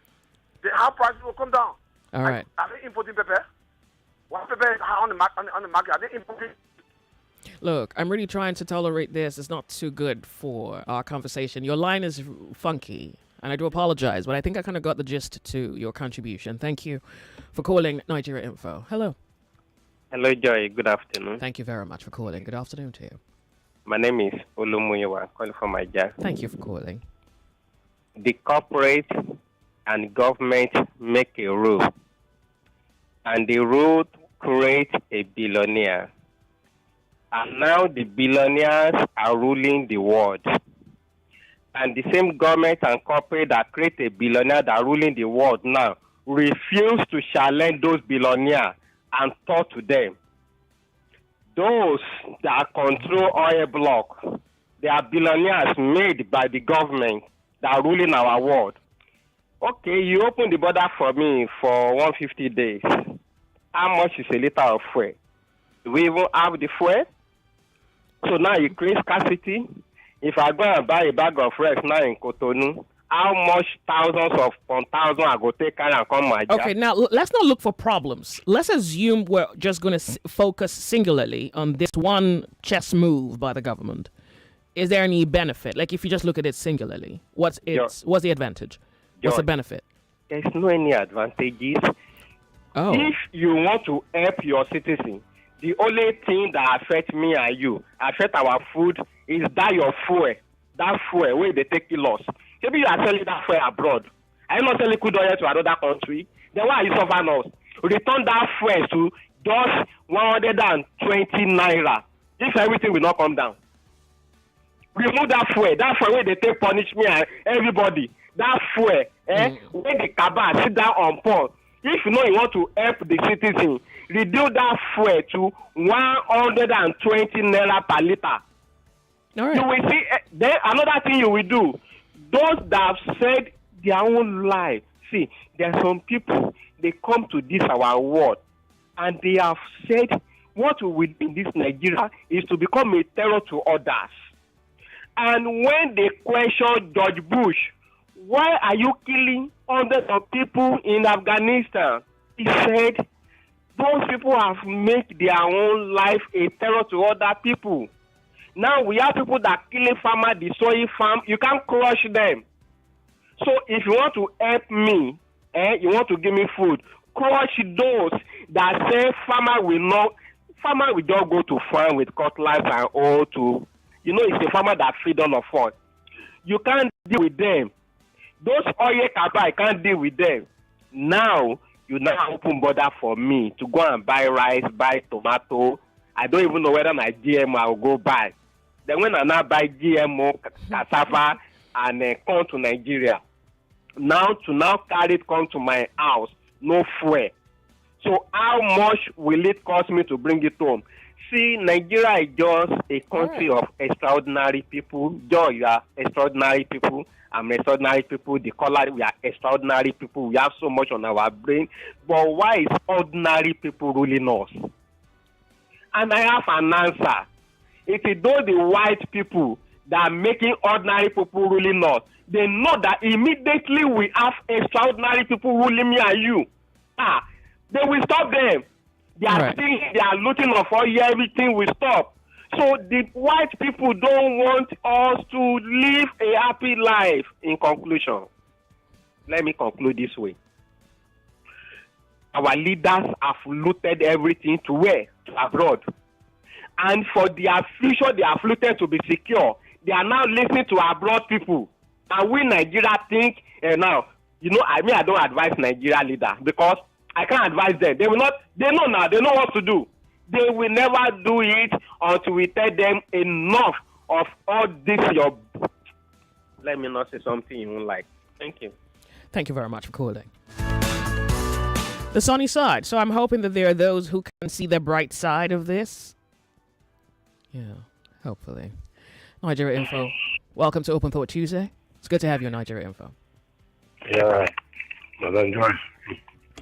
Q: the house prices will come down.
A: All right.
Q: Are they importing pepper? What pepper is high on the market? Are they importing?
A: Look, I'm really trying to tolerate this. It's not too good for our conversation. Your line is funky, and I do apologize, but I think I kind of got the gist to your contribution. Thank you for calling Nigeria Info. Hello.
R: Hello, Joy. Good afternoon.
A: Thank you very much for calling. Good afternoon to you.
R: My name is Onyemuwa, calling from my job.
A: Thank you for calling.
R: The corporate and government make a rule, and the rule creates a billionaire. And now the billionaires are ruling the world. And the same government and corporate that create a billionaire that are ruling the world now refuse to challenge those billionaires and talk to them. Those that control oil block, they are billionaires made by the government that are ruling our world. Okay, you open the border for me for 150 days. How much is a liter of fuel? Do we even have the fuel? So now you create scarcity. If I go and buy a bag of rice now in Cotonou, how much thousands upon thousands I go take carry and come my job?
A: Okay, now let's not look for problems. Let's assume we're just going to focus singularly on this one chess move by the government. Is there any benefit? Like, if you just look at it singularly, what's the advantage? What's the benefit?
R: There's no any advantages.
A: Oh.
R: If you want to help your citizen, the only thing that affects me and you, affect our food, is that your fuel. That fuel, where they take it loss. Maybe you are selling that fuel abroad. Are you not selling crude oil to another country? Then why are you suffering us? Return that fuel to just 120 naira. If everything will not come down. Remove that fuel where they take punish me and everybody. That fuel, when the cabal sit down on pause. If you know you want to help the citizen, reduce that fuel to 120 naira per liter.
A: All right.
R: You will see. Then another thing you will do, those that have said their own life. See, there are some people, they come to this our world, and they have said what we will do in this Nigeria is to become a terror to others. And when they question George Bush, why are you killing hundreds of people in Afghanistan? He said, those people have made their own life a terror to other people. Now we have people that killing farmers, destroying farm. You can't crush them. So if you want to help me, you want to give me food, crush those that say farmer will just go to farm with cutlass and all to, it's a farmer that feed all of us. You can't deal with them. Those oil cabal, can't deal with them. Now, you now open border for me to go and buy rice, buy tomato. I don't even know whether my GMO I will go buy. Then when I now buy GMO, cassava, and come to Nigeria, now carry it come to my house, no fuel. So how much will it cost me to bring it home? See, Nigeria is just a country of extraordinary people. Joy, you are extraordinary people. I'm extraordinary people. The color, we are extraordinary people. We have so much on our brain. But why is ordinary people ruling us? And I have an answer. It is those the white people that are making ordinary people ruling us. They know that immediately we have extraordinary people ruling me and you. They will stop them. They are stealing, they are looting of all, everything will stop. So the white people don't want us to live a happy life. In conclusion, let me conclude this way. Our leaders have looted everything to where? To abroad. And for their future, they have looted to be secure. They are now listening to abroad people. And we Nigeria think, now, I don't advise Nigeria leader because I can't advise them. They will not, they know now, they know what to do. They will never do it until we tell them enough of all this let me not say something you won't like. Thank you.
A: Thank you very much for calling. The sunny side. So I'm hoping that there are those who can see the bright side of this. Yeah, hopefully. Nigeria Info. Welcome to Open Thought Tuesday. It's good to have you on Nigeria Info.
S: Yeah, Madam Joyce.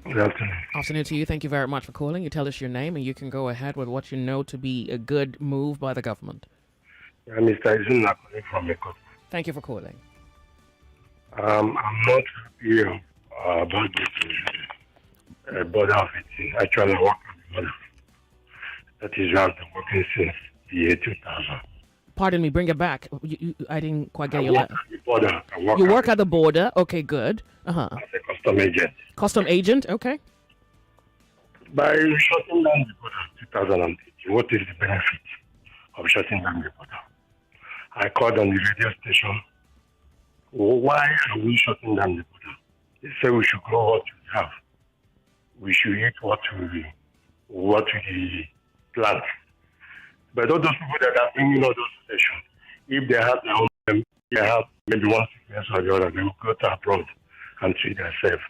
S: Good afternoon.
A: Afternoon to you. Thank you very much for calling. You tell us your name and you can go ahead with what you know to be a good move by the government.
S: Yeah, Mr. Izuna calling from Ekot.
A: Thank you for calling.
S: I'm not happy about this border of it. Actually, I work at the border. That is where I've been working since the year 2000.
A: Pardon me, bring it back. I didn't quite get your letter.
S: You
A: work at the border? Okay, good.
S: As a custom agent.
A: Custom agent? Okay.
S: By shutting down the border in 2018, what is the benefit of shutting down the border? I called on the radio station. Why are we shutting down the border? They say we should grow what we have. We should eat what we plant. But all those people that are bringing all those stations, if they have their own, they have maybe one sickness or the other, they will go to abroad and treat themselves.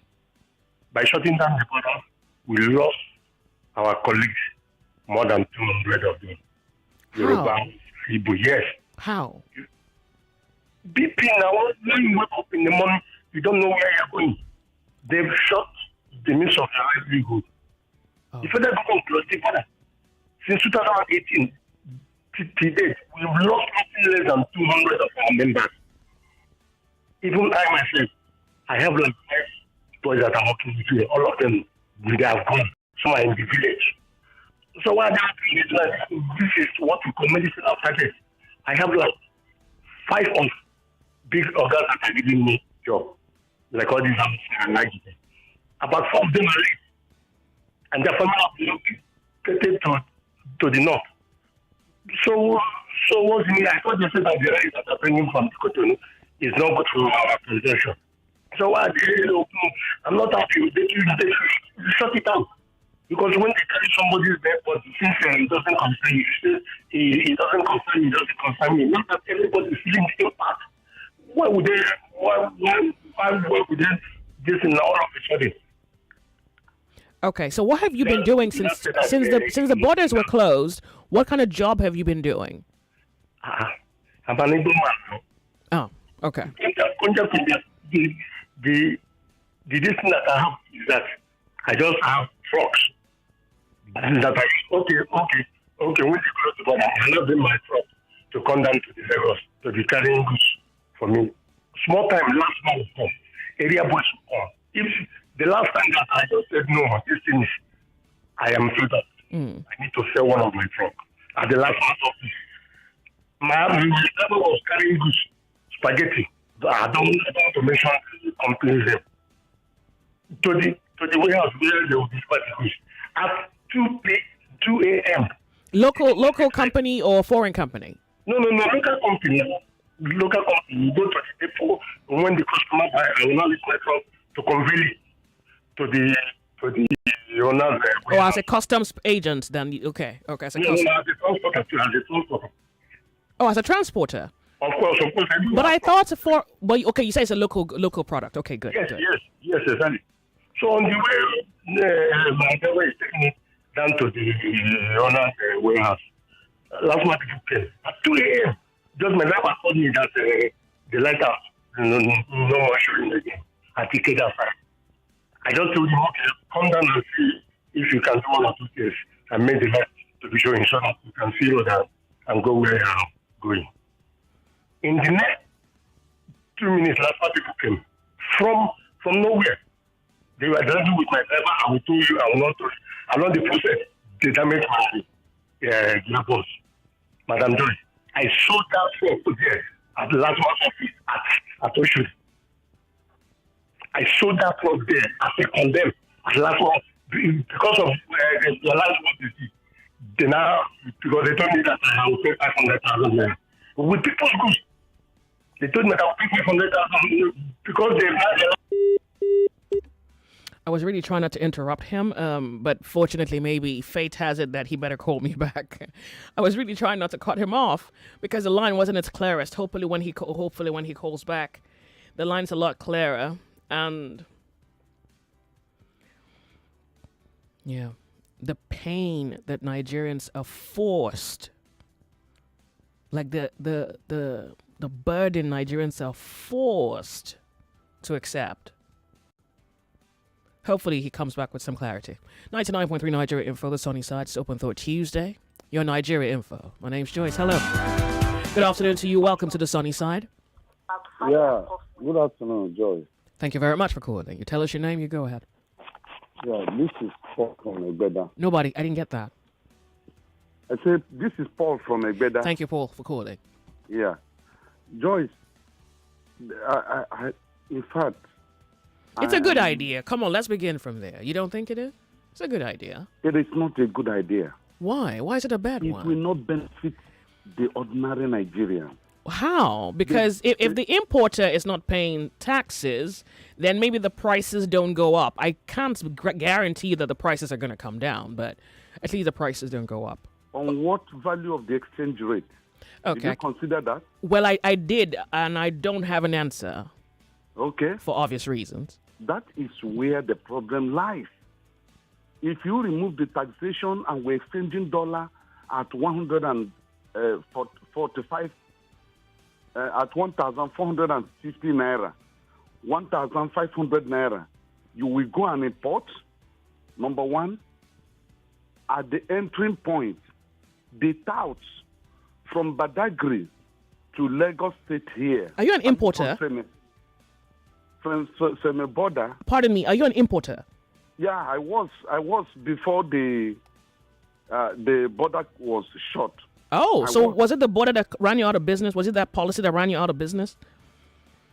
S: By shutting down the border, we lost our colleagues, more than 200 of them. Yoruba, Igbo, yes.
A: How?
S: BP now, when you wake up in the morning, you don't know where you're going. They've shot the means of your livelihood. The federal government closed the border. Since 2018, to date, we've lost nothing less than 200 of our members. Even I myself, I have like 5 boys that I'm working with. All of them, they have gone. Some are in the village. So what happened is like, this is what we call medicinal practice. I have like 5 of big organs that are giving me job. Like all these and like it. About 4 of them are late. And their family are located to the north. So what's me? I thought they said that the rice that are bringing from the Cotonou is not good for our consumption. So what I'm not happy with it. They shut it down. Because when they carry somebody's dead body, since it doesn't concern you, it doesn't concern you, it doesn't concern me. Not that everybody is feeling the impact. Why would they this in all of a sudden?
A: Okay, so what have you been doing since the borders were closed? What kind of job have you been doing?
S: I'm an Igbo man.
A: Oh, okay.
S: The this thing that I have is that I just have trucks. And that when they close the border, I love in my truck to come down to the Lagos to be carrying goods for me. Small time, last month, area boys will come. If the last time that I just said no, this thing is, I am fed up. I need to sell one of my truck. At the last month office, my driver was carrying goods, spaghetti. I don't want to mention companies there. To the warehouse where they will dispatch the goods at 2 a.m.
A: Local company or foreign company?
S: No, local company. Local company. You go to the depot when the customer buy, I will not leave my truck to convey it to the owners.
A: Oh, as a customs agent, then okay. As a
S: transporter.
A: Oh, as a transporter.
S: Of course.
A: But I thought okay, you say it's a local product. Okay, good.
S: Yes, exactly. So on the way, my driver is taking it down to the owner's warehouse. Last month it came at 2 a.m. Just my driver told me that the light out, no more showing again. I take it outside. I just told him, okay, come down and see if you can do 1 or 2 things and make the light to be showing so that you can see that and go where I'm going. In the next 2 minutes, last part people came from nowhere. They were driving with my driver. I will tell you, I will not tell you. I'm not the process. They damaged my gearbox. Madam Joy, I saw that truck there at the last month's office at Oshun. I saw that truck there as a condemned at the last one because of the last one they see. They now, because they told me that I will pay 500,000 naira. With people's goods, they told me that I will pay 500,000 because they had
A: I was really trying not to interrupt him, but fortunately, maybe fate has it that he better call me back. I was really trying not to cut him off because the line wasn't its clearest. Hopefully, when he calls back, the line's a lot clearer. And yeah, the pain that Nigerians are forced, like the burden Nigerians are forced to accept. Hopefully he comes back with some clarity. 99.3 Nigeria Info, the sunny side. It's Open Thought Tuesday. Your Nigeria Info. My name's Joyce. Hello. Good afternoon to you. Welcome to the sunny side.
T: Yeah. Good afternoon, Joyce.
A: Thank you very much for calling. You tell us your name, you go ahead.
T: Yeah, this is Paul from Egbeda.
A: Nobody, I didn't get that.
T: I said, this is Paul from Egbeda.
A: Thank you, Paul, for calling.
T: Yeah. Joyce, I in fact...
A: It's a good idea. Come on, let's begin from there. You don't think it is? It's a good idea.
T: It is not a good idea.
A: Why? Why is it a bad one?
T: It will not benefit the ordinary Nigerian.
A: How? Because if the importer is not paying taxes, then maybe the prices don't go up. I can't guarantee that the prices are going to come down, but at least the prices don't go up.
T: On what value of the exchange rate?
A: Okay.
T: Did you consider that?
A: Well, I did, and I don't have an answer.
T: Okay.
A: For obvious reasons.
T: That is where the problem lies. If you remove the taxation and we're exchanging dollar at 145, at 1,450 naira, 1,500 naira, you will go and import. Number one, at the entering point, the touts from Badagry to Lagos State here.
A: Are you an importer?
T: From border.
A: Pardon me, are you an importer?
T: Yeah, I was before the border was shut.
A: Oh, was it the border that ran you out of business? Was it that policy that ran you out of business?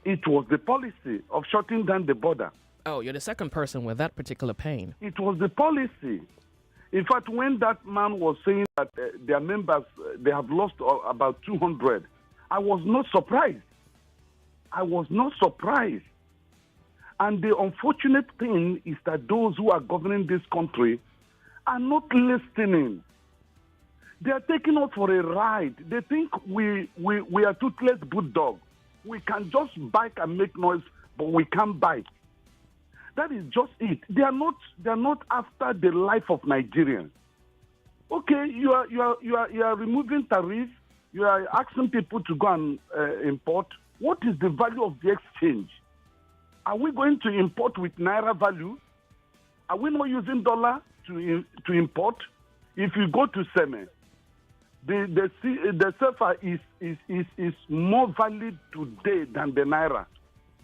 T: It was the policy of shutting down the border.
A: Oh, you're the second person with that particular pain.
T: It was the policy. In fact, when that man was saying that their members, they have lost about 200, I was not surprised. And the unfortunate thing is that those who are governing this country are not listening. They are taking us for a ride. They think we are toothless bulldog. We can just bite and make noise, but we can't bite. That is just it. They are not after the life of Nigerians. Okay, you are removing tariffs. You are asking people to go and import. What is the value of the exchange? Are we going to import with naira value? Are we not using dollar to import? If you go to Seme, the CFA is more valid today than the naira.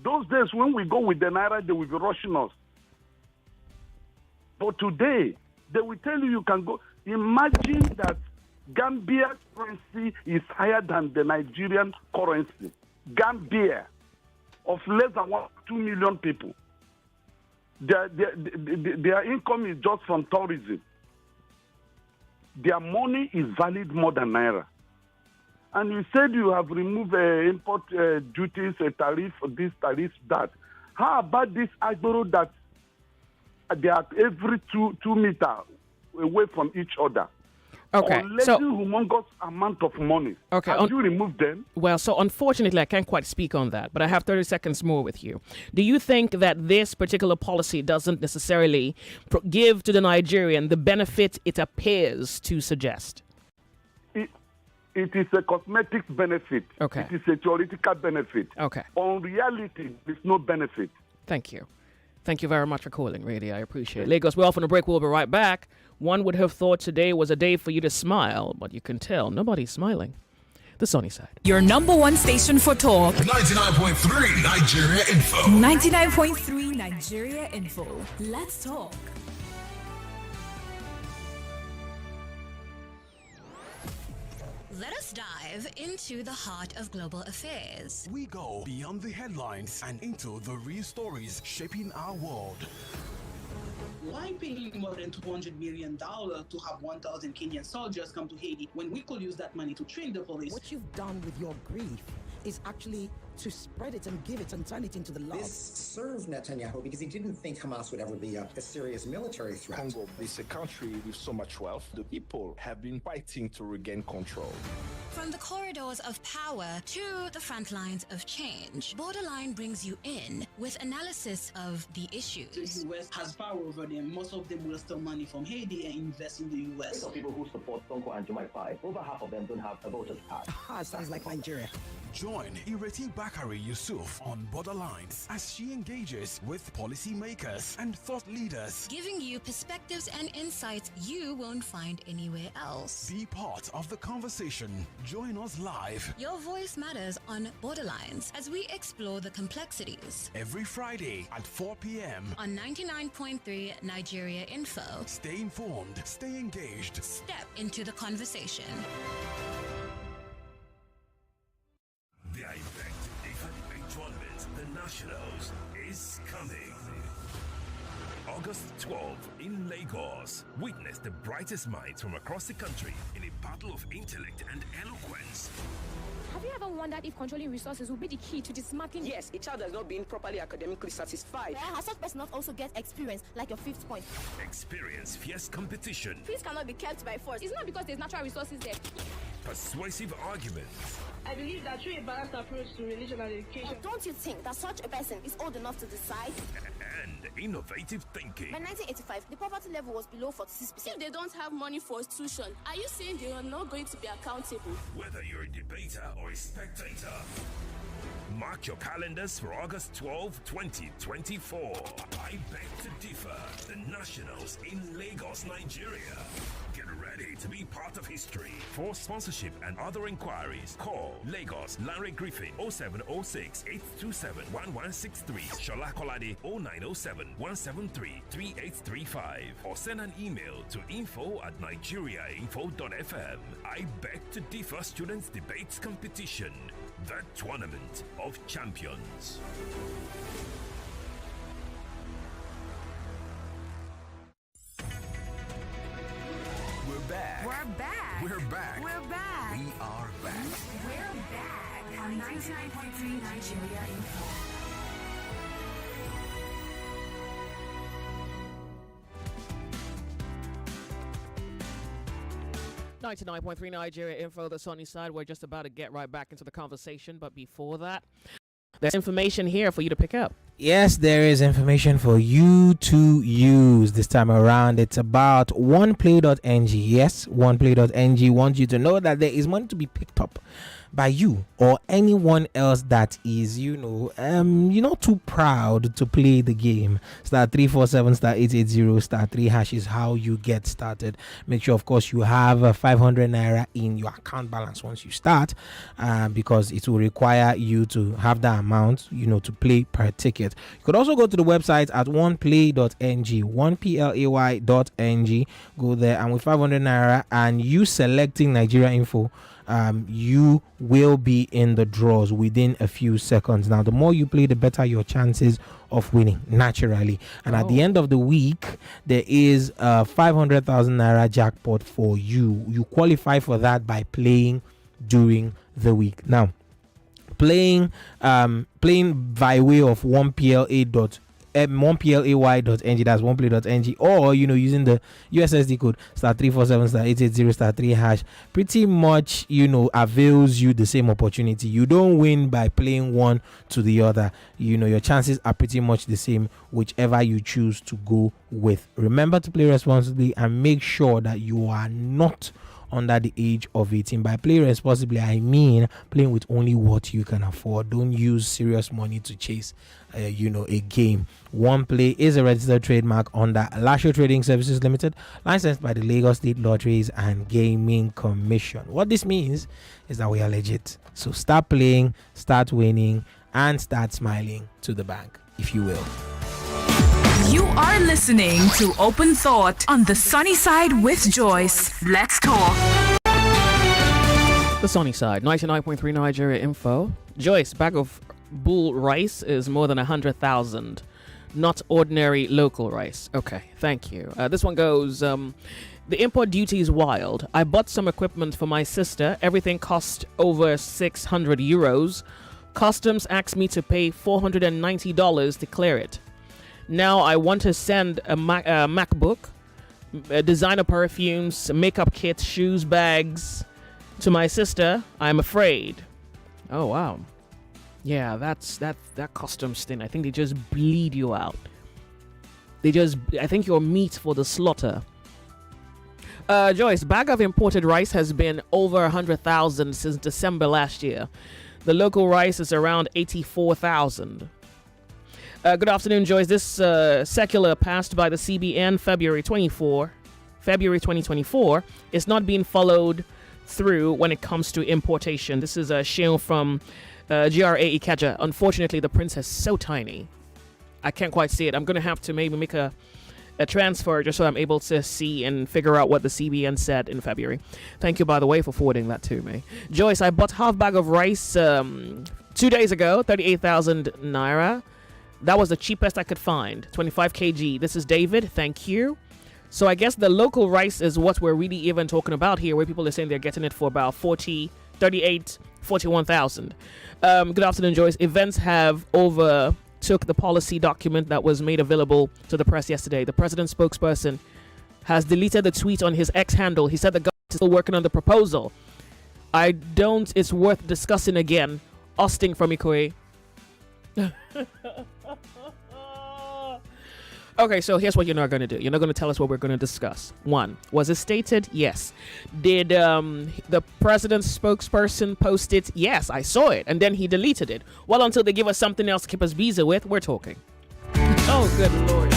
T: Those days when we go with the naira, they will be rushing us. But today, they will tell you can go. Imagine that Gambia's currency is higher than the Nigerian currency. Gambia, of less than 2 million people. Their income is just from tourism. Their money is valued more than naira. And you said you have removed import duties, a tariff, this, tariff, that. How about this Agboro that they are every two meters away from each other?
A: Okay, so
T: humongous amount of money.
A: Okay,
T: have you removed them?
A: Well, so unfortunately, I can't quite speak on that, but I have 30 seconds more with you. Do you think that this particular policy doesn't necessarily give to the Nigerian the benefit it appears to suggest?
T: It is a cosmetic benefit.
A: Okay.
T: It is a theoretical benefit.
A: Okay.
T: On reality, there's no benefit.
A: Thank you. Thank you very much for calling, really. I appreciate it. Lagos, we're off on a break. We'll be right back. One would have thought today was a day for you to smile, but you can tell nobody's smiling. The sunny side.
B: Your number one station for talk.
J: 99.3 Nigeria Info.
B: 99.3 Nigeria Info. Let's talk.
U: Let us dive into the heart of global affairs.
J: We go beyond the headlines and into the real stories shaping our world.
V: Why paying more than $200 million to have 1,000 Kenyan soldiers come to Haiti when we could use that money to train the police?
W: What you've done with your grief is actually to spread it and give it and turn it into the love.
X: This served Netanyahu because he didn't think Hamas would ever be a serious military threat.
Y: Congo is a country with so much wealth. The people have been fighting to regain control.
U: From the corridors of power to the front lines of change, Borderline brings you in with analysis of the issues.
V: The U.S. has power over them. Most of them will steal money from Haiti and invest in the U.S.
Z: Some people who support Sonko and Jumai 5, over half of them don't have a voter's card.
W: Sounds like Nigeria.
J: Join Ireti Bakari Yusuf on Borderlines as she engages with policymakers and thought leaders,
U: giving you perspectives and insights you won't find anywhere else.
J: Be part of the conversation. Join us live.
U: Your voice matters on Borderlines as we explore the complexities.
J: Every Friday at 4 p.m.
U: on 99.3 Nigeria Info.
J: Stay informed, stay engaged.
U: Step into the conversation.
E: The IBEC tournament, the Nationals, is coming. August 12th in Lagos. Witness the brightest minds from across the country in a battle of intellect and eloquence.
F: Have you ever wondered if controlling resources will be the key to dismantling?
G: Yes, a child has not been properly academically satisfied.
F: Has such person not also get experience, like your fifth point?
E: Experience fierce competition.
F: Peace cannot be kept by force. It's not because there's natural resources there.
E: Persuasive arguments.
C: I believe that through a balanced approach to religion and education.
F: Don't you think that such a person is old enough to decide?
E: And innovative thinking.
F: By 1985, the poverty level was below 46%. If they don't have money for tuition, are you saying they are not going to be accountable?
E: Whether you're a debater or a spectator, mark your calendars for August 12, 2024. I beg to differ. The Nationals in Lagos, Nigeria. Get ready to be part of history. For sponsorship and other inquiries, call Lagos Larry Griffin 0706 827 1163, Shola Kolade 0907 173 3835, or send an email to info@nigeriainfo.fm. I beg to differ students debates competition. The Tournament of Champions.
J: We're back.
B: We're back.
J: We're back.
B: We're back.
J: We are back.
B: We're back on 99.3 Nigeria Info.
A: 99.3 Nigeria Info, the sunny side. We're just about to get right back into the conversation, but before that, there's information here for you to pick up.
D: Yes, there is information for you to use this time around. It's about oneplay.ng. Yes, oneplay.ng wants you to know that there is money to be picked up by you or anyone else that is, you're not too proud to play the game. Star 347 star 880 star 3 hash is how you get started. Make sure, of course, you have 500 naira in your account balance once you start, because it will require you to have that amount, to play per ticket. You could also go to the website at oneplay.ng, oneplay.ng. Go there, and with 500 naira and you selecting Nigeria Info, you will be in the draws within a few seconds. Now, the more you play, the better your chances of winning, naturally. And at the end of the week, there is a 500,000 naira jackpot for you. You qualify for that by playing during the week. Now, playing by way of 1play.ng, that's oneplay.ng, or using the USSD code star 347 star 880 star 3 hash, pretty much avails you the same opportunity. You don't win by playing one to the other. Your chances are pretty much the same, whichever you choose to go with. Remember to play responsibly and make sure that you are not under the age of 18. By play responsibly, I mean playing with only what you can afford. Don't use serious money to chase a game. One Play is a registered trademark under Lasho Trading Services Limited, licensed by the Lagos State Lotteries and Gaming Commission. What this means is that we are legit. So start playing, start winning, and start smiling to the bank, if you will.
B: You are listening to Open Thought on the Sunny Side with Joyce. Let's talk.
A: The sunny side, 99.3 Nigeria Info. Joyce, bag of bull rice is more than 100,000. Not ordinary local rice. Okay, thank you. This one goes, the import duty is wild. I bought some equipment for my sister. Everything cost over 600 euros. Customs asked me to pay $490 to clear it. Now I want to send a MacBook, designer perfumes, makeup kits, shoes, bags to my sister. I'm afraid. Oh, wow. Yeah, that customs thing. I think they just bleed you out. I think you're meat for the slaughter. Joyce, bag of imported rice has been over 100,000 since December last year. The local rice is around 84,000. Good afternoon, Joyce. This circular passed by the CBN February 2024 is not being followed through when it comes to importation. This is a Sheil from GRA Ikeja. Unfortunately, the print is so tiny. I can't quite see it. I'm going to have to maybe make a transfer just so I'm able to see and figure out what the CBN said in February. Thank you, by the way, for forwarding that to me. Joyce, I bought half bag of rice 2 days ago, 38,000 naira. That was the cheapest I could find, 25 kg. This is David. Thank you. So I guess the local rice is what we're really even talking about here, where people are saying they're getting it for about 41,000. Good afternoon, Joyce. Events have overtook the policy document that was made available to the press yesterday. The president's spokesperson has deleted the tweet on his X handle. He said the government is still working on the proposal. I don't. It's worth discussing again. Austin from Ikoyi. Okay, so here's what you're not going to do. You're not going to tell us what we're going to discuss. 1, was it stated? Yes. Did the president's spokesperson post it? Yes, I saw it. And then he deleted it. Well, until they give us something else to keep us busy with, we're talking. Oh, good Lord.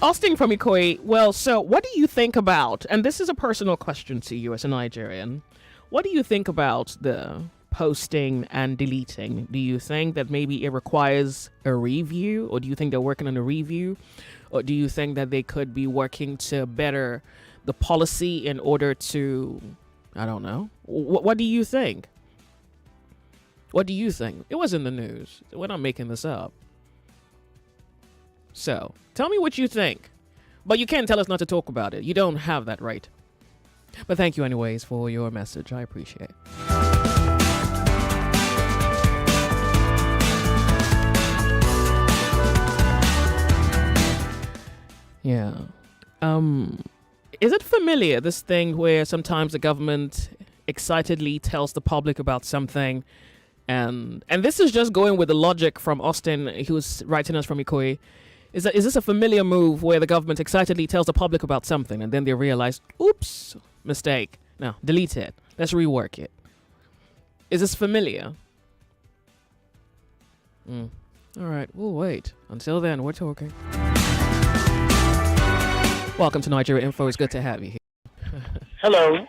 A: Austin from Ikoyi. Well, so what do you think about, and this is a personal question to you as a Nigerian, what do you think about the posting and deleting? Do you think that maybe it requires a review, or do you think they're working on a review, or do you think that they could be working to better the policy in order to, I don't know. What do you think? What do you think? It was in the news. We're not making this up. So, tell me what you think. But you can't tell us not to talk about it. You don't have that right. But thank you anyways for your message. I appreciate it. Yeah. Is it familiar, this thing where sometimes the government excitedly tells the public about something, and this is just going with the logic from Austin, who's writing us from Ikoyi. Is this a familiar move where the government excitedly tells the public about something and then they realize, oops, mistake. No, delete it. Let's rework it. Is this familiar? All right, we'll wait. Until then, we're talking. Welcome to Nigeria Info. It's good to have you here.
H: Hello.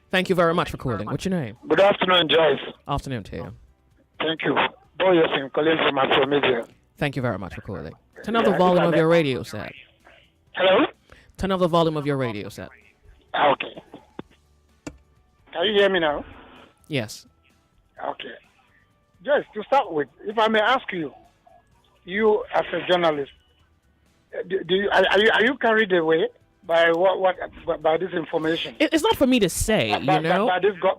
A: Thank you very much for calling. What's your name?
H: Good afternoon, Joyce.
A: Afternoon to you.
H: Thank you. Boyes, calling from Afromedia.
A: Thank you very much for calling. Turn up the volume of your radio set.
H: Hello?
A: Turn up the volume of your radio set.
H: Okay. Can you hear me now?
A: Yes.
H: Okay. Joyce, to start with, if I may ask you, you as a journalist, are you carried away by by this information?
A: It's not for me to say, you know.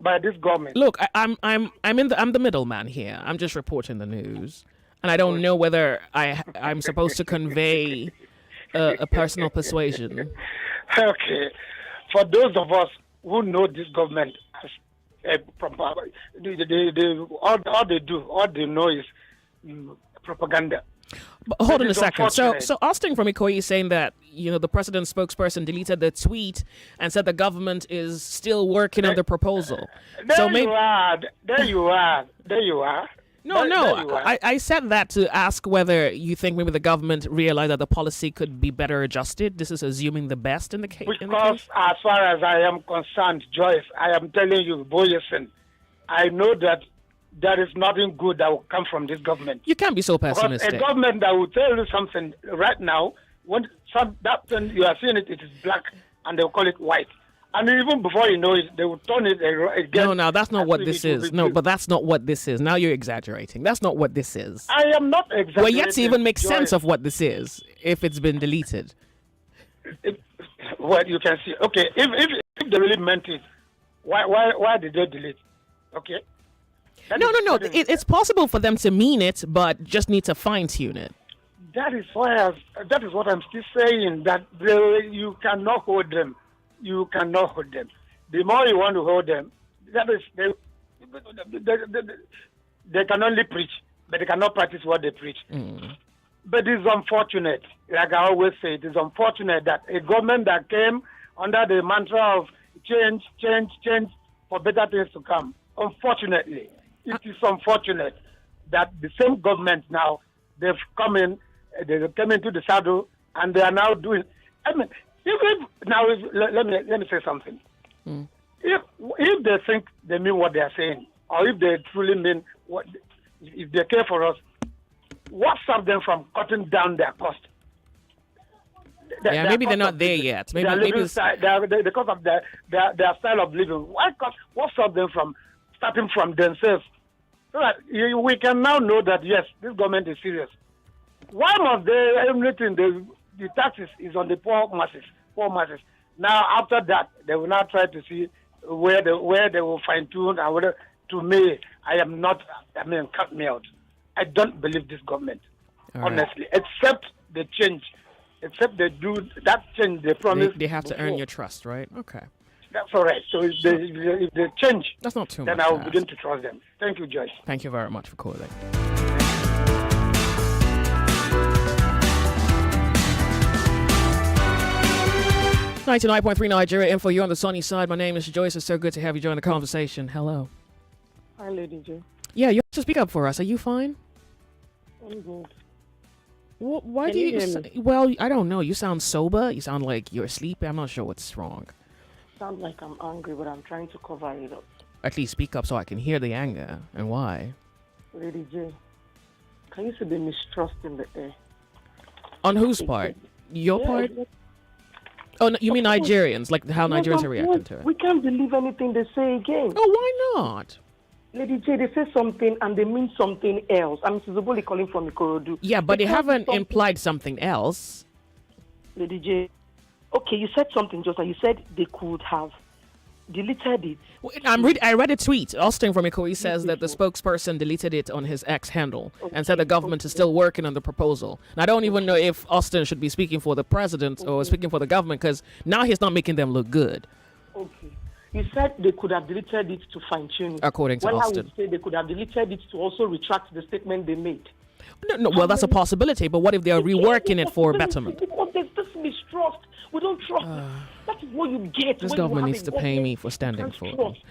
H: By this government.
A: Look, I'm the middleman here. I'm just reporting the news, and I don't know whether I'm supposed to convey a personal persuasion.
H: Okay, for those of us who know this government as all they know is propaganda.
A: But hold on a second. So Austin from Ikoyi is saying that, you know, the president's spokesperson deleted the tweet and said the government is still working on the proposal.
H: There you are.
A: No. I said that to ask whether you think maybe the government realized that the policy could be better adjusted. This is assuming the best in the case.
H: Because as far as I am concerned, Joyce, I am telling you, Boyerson, I know that there is nothing good that will come from this government.
A: You can't be so pessimistic.
H: Because a government that will tell you something right now, when that thing you are seeing it is black, and they'll call it white. And even before you know it, they will turn it again.
A: No, that's not what this is. No, but that's not what this is. Now you're exaggerating. That's not what this is.
H: I am not exaggerating.
A: We're yet to even make sense of what this is, if it's been deleted.
H: Well, you can see. Okay, if they really meant it, why did they delete? Okay.
A: No. It's possible for them to mean it, but just need to fine tune it.
H: That is what I'm still saying. That you cannot hold them. You cannot hold them. The more you want to hold them, that is they can only preach, but they cannot practice what they preach. But it's unfortunate, like I always say, it is unfortunate that a government that came under the mantra of change for better things to come. Unfortunately, it is unfortunate that the same government now, they came into the saddle and they are now doing. I mean, let me say something. If they think they mean what they are saying, or if they truly mean what, if they care for us, what stops them from cutting down their cost?
A: Maybe they're not there yet. Maybe
H: because of their style of living. What stops them from starting from themselves? So that we can now know that yes, this government is serious. Why must everything the taxes is on the poor masses? Now after that, they will now try to see where they will fine tune and whether. To me, cut me out. I don't believe this government, honestly, except the change. Except they do that change they promise.
A: They have to earn your trust, right? Okay.
H: That's all right. So if they change,
A: that's not too
H: then
A: much.
H: I will begin to trust them. Thank you, Joyce.
A: Thank you very much for calling. 99.3 Nigeria Info. You're on the sunny side. My name is Joyce. It's so good to have you join the conversation. Hello.
I: Hi, Lady J.
A: Yeah, you have to speak up for us. Are you fine?
I: I'm good.
A: Why
I: Can
A: do
I: you
A: you?
I: hear me?
A: Well, I don't know. You sound sober. You sound like you're asleep. I'm not sure what's wrong.
I: Sounds like I'm angry, but I'm trying to cover it up.
A: At least speak up so I can hear the anger and why.
I: Lady J, can you see the mistrust in the air?
A: On whose part? Your
I: Yeah,
A: part?
I: exactly.
A: Oh, no, you mean
I: Of course.
A: Nigerians? Like how
I: Yes,
A: Nigerians
I: of
A: are reacting
I: course.
A: to it?
I: We can't believe anything they say again.
A: Oh, why not?
I: Lady J, they say something and they mean something else. I'm Sizoboli calling from Ikorodu.
A: Yeah, but they
I: tell you
A: haven't
I: something-
A: implied something else.
I: Lady J, okay, you said something just like you said they could have deleted it.
A: I read a tweet. Austin from Ikoyi says that the spokesperson deleted it on his X handle and said the government is still working on the proposal. And I don't even know if Austin should be speaking for the president or speaking for the government because now he's not making them look good.
I: Okay. You said they could have deleted it to fine-tune it.
A: According to
I: well,
A: Austin.
I: I would say they could have deleted it to also retract the statement they made.
A: No, well, that's a possibility, but what if they're reworking it for betterment?
I: Because there's this mistrust. We don't trust. That is what you get.
A: This
I: when you
A: government
I: have
A: needs
I: a
A: to pay
I: government
A: me for standing
I: you
A: for
I: can't
A: them.
I: trust.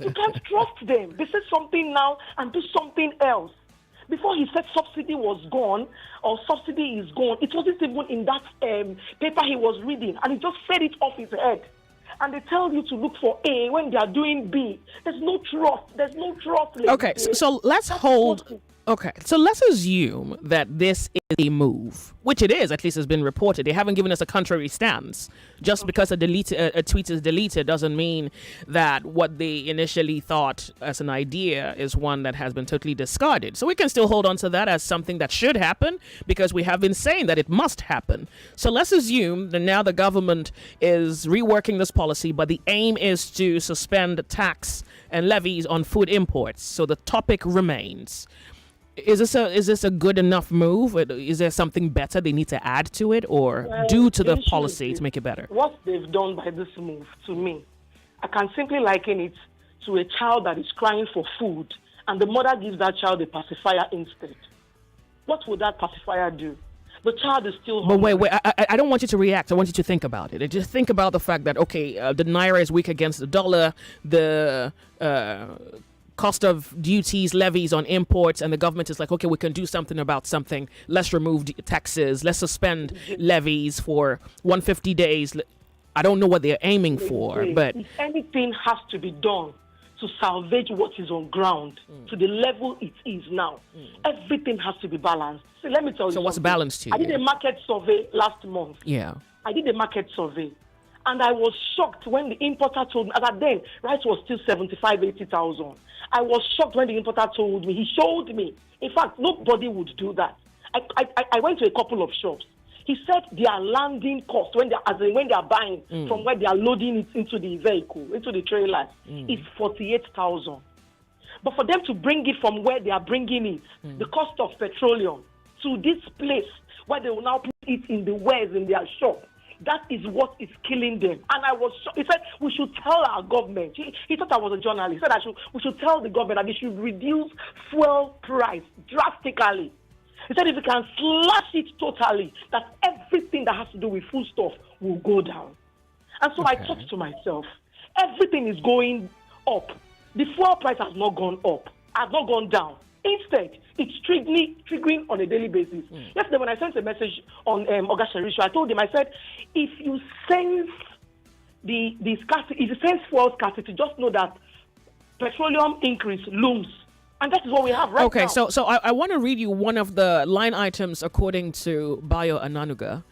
I: You can't trust them. They say something now and do something else. Before he said subsidy was gone or subsidy is gone, it wasn't even in that paper he was reading, and he just said it off his head. And they tell you to look for A when they are doing B. There's no trust. There's no trust. Lady
A: Okay,
I: J.
A: so let's hold. Okay, so let's assume that this is a move, which it is. At least has been reported. They haven't given us a contrary stance. Just because a tweet is deleted doesn't mean that what they initially thought as an idea is one that has been totally discarded. So we can still hold on to that as something that should happen because we have been saying that it must happen. So let's assume that now the government is reworking this policy, but the aim is to suspend tax and levies on food imports. So the topic remains. Is this a good enough move? Is there something better they need to add to it or do to the policy to make it better?
I: What they've done by this move, to me, I can simply liken it to a child that is crying for food and the mother gives that child a pacifier instead. What would that pacifier do? The child is still
A: But
I: hungry.
A: wait, I don't want you to react. I want you to think about it. Just think about the fact that, okay, the Naira is weak against the dollar, the cost of duties, levies on imports, and the government is like, okay, we can do something about something. Let's remove taxes. Let's suspend levies for 150 days. I don't know what they're aiming for, but
I: If anything has to be done to salvage what is on ground to the level it is now, everything has to be balanced. See, let me tell you
A: so what's
I: something.
A: balanced to
I: I did
A: you?
I: a market survey last month.
A: Yeah.
I: I did a market survey, and I was shocked when the importer told me, that then, rice was still 75, 80,000. I was shocked when the importer told me, he showed me. In fact, nobody would do that. I went to a couple of shops. He said their landing cost, when they are buying from where they are loading it into the vehicle, into the trailers, is 48,000. But for them to bring it from where they are bringing it, the cost of petroleum, to this place where they will now put it in the wares in their shop, that is what is killing them. And I was shocked. He said we should tell our government. He thought I was a journalist. He said we should tell the government that they should reduce fuel price drastically. He said if we can slash it totally, that everything that has to do with food stuff will go down. And so I thought to myself, everything is going up. The fuel price has not gone up, has not gone down. Instead, it's triggering on a daily basis. Yesterday, when I sent a message on August Sharisha, I told him, I said, if you sense the scarcity, if you sense fuel scarcity, just know that petroleum increase looms. And that is what we have right now.
A: Okay, so I want to read you one of the line items according to Bayo Ananuga.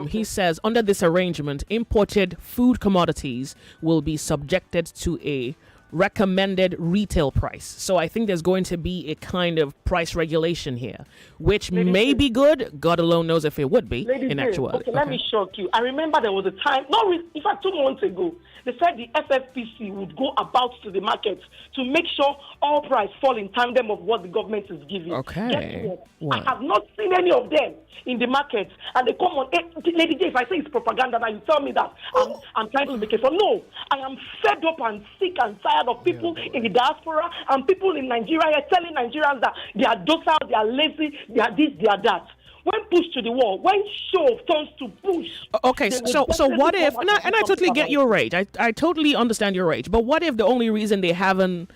A: He says, under this arrangement, imported food commodities will be subjected to a recommended retail price. So I think there's going to be a kind of price regulation here, which may be good. God alone knows if it would be in actuality.
I: Okay, let me shock you. I remember there was a time, in fact, 2 months ago, they said the FFPC would go about to the market to make sure all price fall in tandem of what the government is giving.
A: Okay.
I: Guess what? I have not seen any of them in the market, and they come on. Lady J, if I say it's propaganda, now you tell me that I'm trying to make it. So no, I am fed up and sick and tired of people in the diaspora and people in Nigeria telling Nigerians that they are docile, they are lazy, they are this, they are that. When pushed to the wall, when show turns to push.
A: Okay, so what if? And I totally get your rage. I totally understand your rage. But what if the only reason they haven't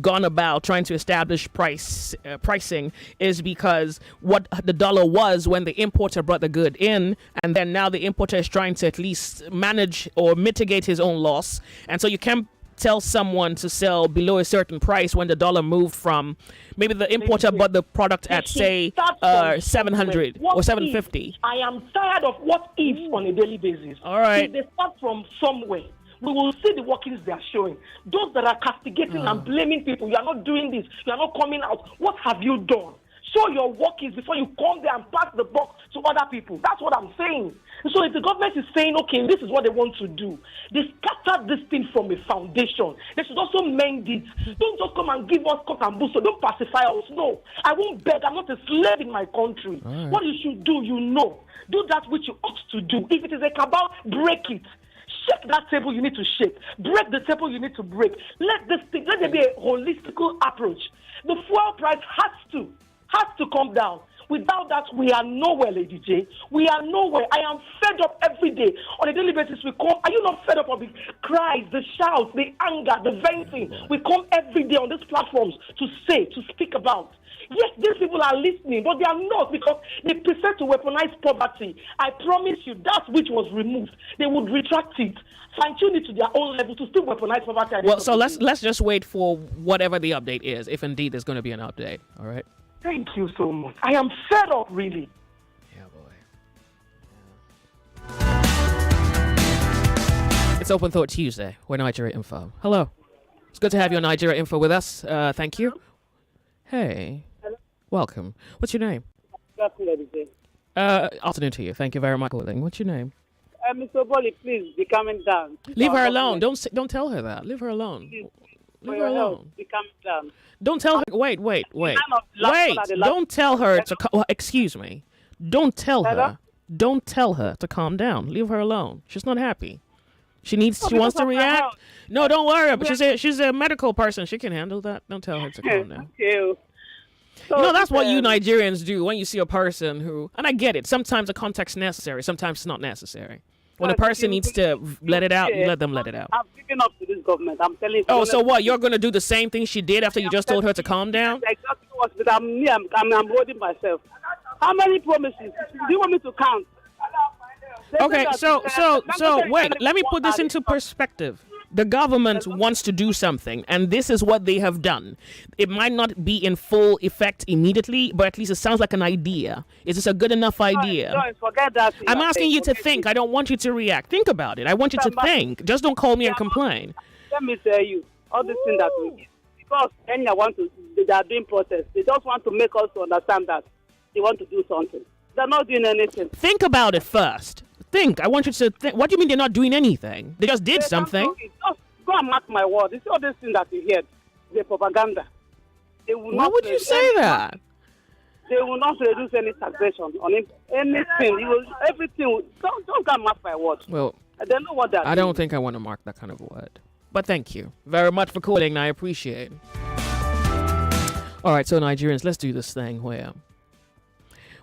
A: gone about trying to establish pricing is because what the dollar was when the importer brought the good in, and then now the importer is trying to at least manage or mitigate his own loss, and so you can't tell someone to sell below a certain price when the dollar moved from maybe the importer bought the product at say 700 or 750.
I: I am tired of what ifs on a daily basis.
A: All right.
I: If they start from somewhere, we will see the workings they are showing. Those that are castigating and blaming people, you are not doing this, you are not coming out. What have you done? Show your workings before you come there and pass the buck to other people. That's what I'm saying. So if the government is saying, okay, this is what they want to do, they scattered this thing from a foundation. They should also mend it. Don't just come and give us cock and bull, so don't pacify us. No, I won't beg. I'm not a slave in my country.
A: Right.
I: What you should do, do that which you ought to do. If it is a cabal, break it. Shake that table you need to shake. Break the table you need to break. Let there be a holistical approach. The fuel price has to come down. Without that, we are nowhere, Lady J. We are nowhere. I am fed up every day. On a daily basis, we come. Are you not fed up of the cries, the shouts, the anger, the venting? We come every day on these platforms to speak about. Yes, these people are listening, but they are not, because they prefer to weaponize poverty. I promise you, that which was removed, they would retract it, fine-tune it to their own level to still weaponize poverty.
A: Well, so let's just wait for whatever the update is, if indeed there's going to be an update. All right.
I: Thank you so much. I am fed up, really.
A: Yeah, boy. It's Open Thought Tuesday. We're Nigeria Info. Hello. It's good to have you on Nigeria Info with us. Thank you. Hey.
K: Hello.
A: Welcome. What's your name?
K: Good afternoon, Lady.
A: Afternoon to you. Thank you very much for calling. What's your name?
K: Mr. Bolly, please be coming down.
A: Leave her alone. Don't tell her that. Leave her alone. Leave her alone.
K: Be coming down.
A: Don't tell her. Wait. Don't tell her to. Excuse me. Don't tell her. Don't tell her to calm down. Leave her alone. She's not happy. She wants to react. No, don't worry. But she's a medical person. She can handle that. Don't tell her to calm down.
K: So,
A: that's what you Nigerians do when you see a person who, and I get it. Sometimes the context is necessary. Sometimes it's not necessary. When a person needs to let it out, you let them let it out.
K: I'm giving up to this government. I'm telling you.
A: Oh, so what? You're going to do the same thing she did after you just told her to calm down?
K: Exactly what, but I'm holding myself. How many promises do you want me to count?
A: Okay, so wait. Let me put this into perspective. The government wants to do something, and this is what they have done. It might not be in full effect immediately, but at least it sounds like an idea. Is this a good enough idea?
K: Forget that.
A: I'm asking you to think. I don't want you to react. Think about it. I want you to think. Just don't call me and complain.
K: Let me tell you, all these things that we do, because Kenya they are doing protests. They just want to make us understand that they want to do something. They're not doing anything.
A: Think about it first. Think. I want you to think. What do you mean they're not doing anything? They just did something.
K: Just go and mark my word. It's all these things that you hear. The propaganda.
A: Why would you say that?
K: They will not reduce any taxation on anything. Everything. Don't go and mark my word.
A: Well,
K: I don't know what that.
A: I don't think I want to mark that kind of word. But thank you very much for calling. I appreciate it. All right, so Nigerians, let's do this thing where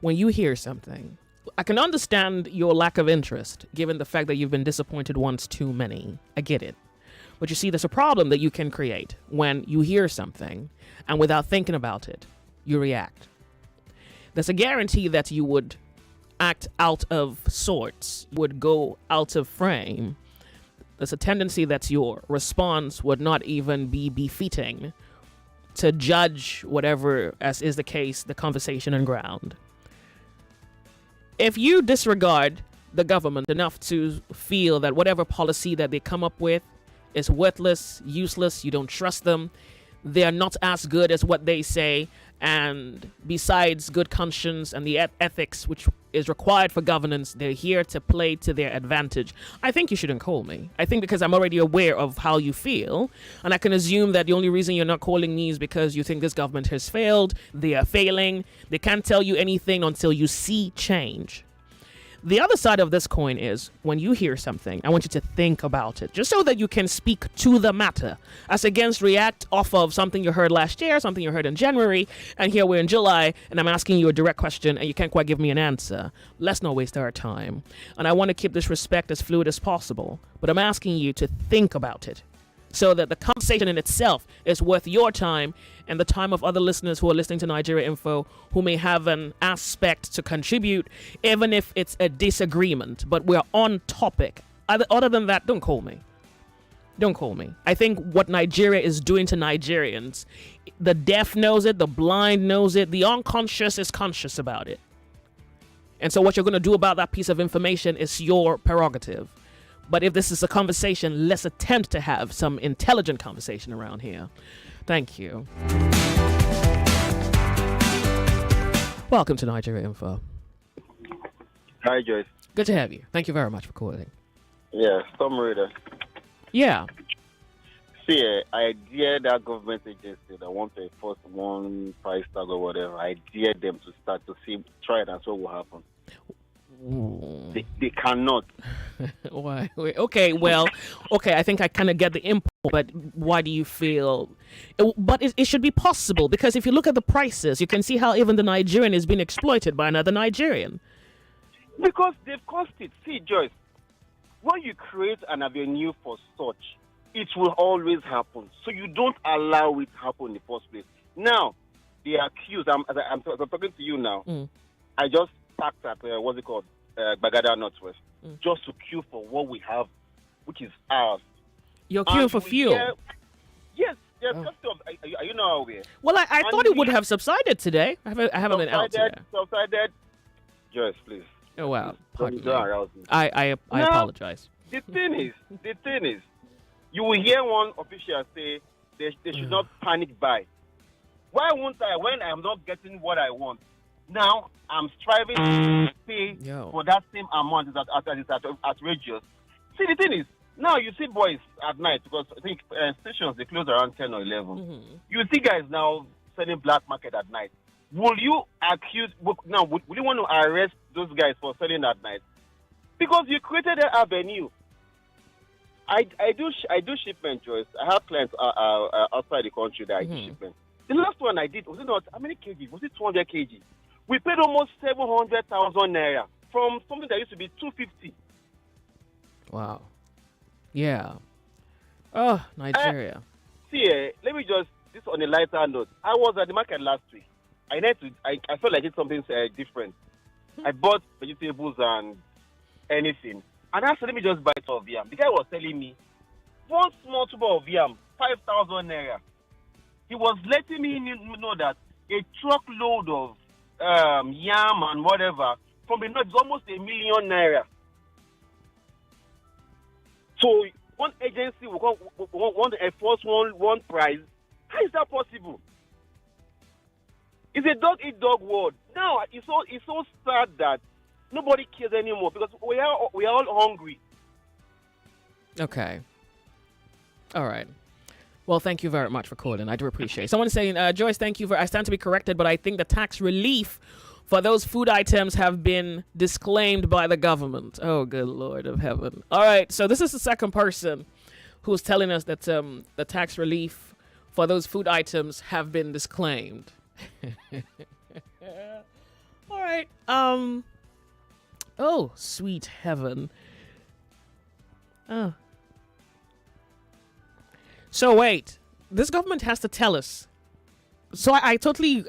A: when you hear something, I can understand your lack of interest, given the fact that you've been disappointed once too many. I get it. But you see, there's a problem that you can create when you hear something, and without thinking about it, you react. There's a guarantee that you would act out of sorts, would go out of frame. There's a tendency that your response would not even be befitting to judge whatever, as is the case, the conversation and ground. If you disregard the government enough to feel that whatever policy that they come up with is worthless, useless. You don't trust them. They are not as good as what they say. And besides good conscience and the ethics which is required for governance, they're here to play to their advantage. I think you shouldn't call me. I think because I'm already aware of how you feel, and I can assume that the only reason you're not calling me is because you think this government has failed, they are failing, they can't tell you anything until you see change. The other side of this coin is when you hear something, I want you to think about it, just so that you can speak to the matter, as against react off of something you heard last year, something you heard in January, and here we're in July, and I'm asking you a direct question, and you can't quite give me an answer. Let's not waste our time. And I want to keep this respect as fluid as possible, but I'm asking you to think about it, so that the conversation in itself is worth your time and the time of other listeners who are listening to Nigeria Info who may have an aspect to contribute, even if it's a disagreement. But we're on topic. Other than that, don't call me. Don't call me. I think what Nigeria is doing to Nigerians, the deaf knows it, the blind knows it, the unconscious is conscious about it. And so what you're going to do about that piece of information is your prerogative. But if this is a conversation, let's attempt to have some intelligent conversation around here. Thank you. Welcome to Nigeria Info.
L: Hi, Joyce.
A: Good to have you. Thank you very much for calling.
L: Yeah, Storm Raider.
A: Yeah.
L: See, I dare that government agency that want to enforce one price tag or whatever. I dare them to start to see, try it and see what will happen. They cannot.
A: Why? Okay, well, okay, I think I kind of get the impulse, but why do you feel? But it should be possible, because if you look at the prices, you can see how even the Nigerian is being exploited by another Nigerian.
L: Because they've caused it. See, Joyce, when you create an avenue for such, it will always happen. So you don't allow it to happen in the first place. Now, they are accused. I'm talking to you now. I just packed at, what's it called? Bagada Northwest. Just to queue for what we have, which is ours.
A: You're queuing for fuel?
L: Yes. Are you not aware?
A: Well, I thought it would have subsided today. I haven't been out today.
L: Subsided. Joyce, please.
A: Oh, wow. Pardon me.
L: Arouse me.
A: I apologize.
L: The thing is, you will hear one official say they should not panic buy. Why won't I when I'm not getting what I want? Now I'm striving to pay for that same amount that is outrageous. See, the thing is, now you see boys at night, because I think stations, they close around 10 or 11. You see guys now selling black market at night. Will you accuse, now, would you want to arrest those guys for selling at night? Because you created an avenue. I do shipment, Joyce. I have clients outside the country that I do shipment. The last one I did, was it not, how many kg? Was it 200 kg? We paid almost 700,000 naira from something that used to be 250.
A: Wow. Yeah. Oh, Nigeria.
L: Let me just, this on a lighter note. I was at the market last week. I felt like it's something different. I bought vegetables and anything. And I said, let me just buy 12 yam. The guy was telling me, one small tube of yam, 5,000 naira. He was letting me know that a truckload of yam and whatever from the north is almost 1 million naira. So one agency will want to enforce one price. How is that possible? It's a dog-eat-dog world. Now it's so sad that nobody cares anymore because we are all hungry.
A: Okay. All right. Well, thank you very much for calling. I do appreciate it. Someone is saying, Joyce, thank you I stand to be corrected, but I think the tax relief for those food items have been disclaimed by the government. Oh, good Lord of heaven. All right. So this is the second person who's telling us that the tax relief for those food items have been disclaimed. All right. Oh, sweet heaven. Oh. So wait, this government has to tell us. So I totally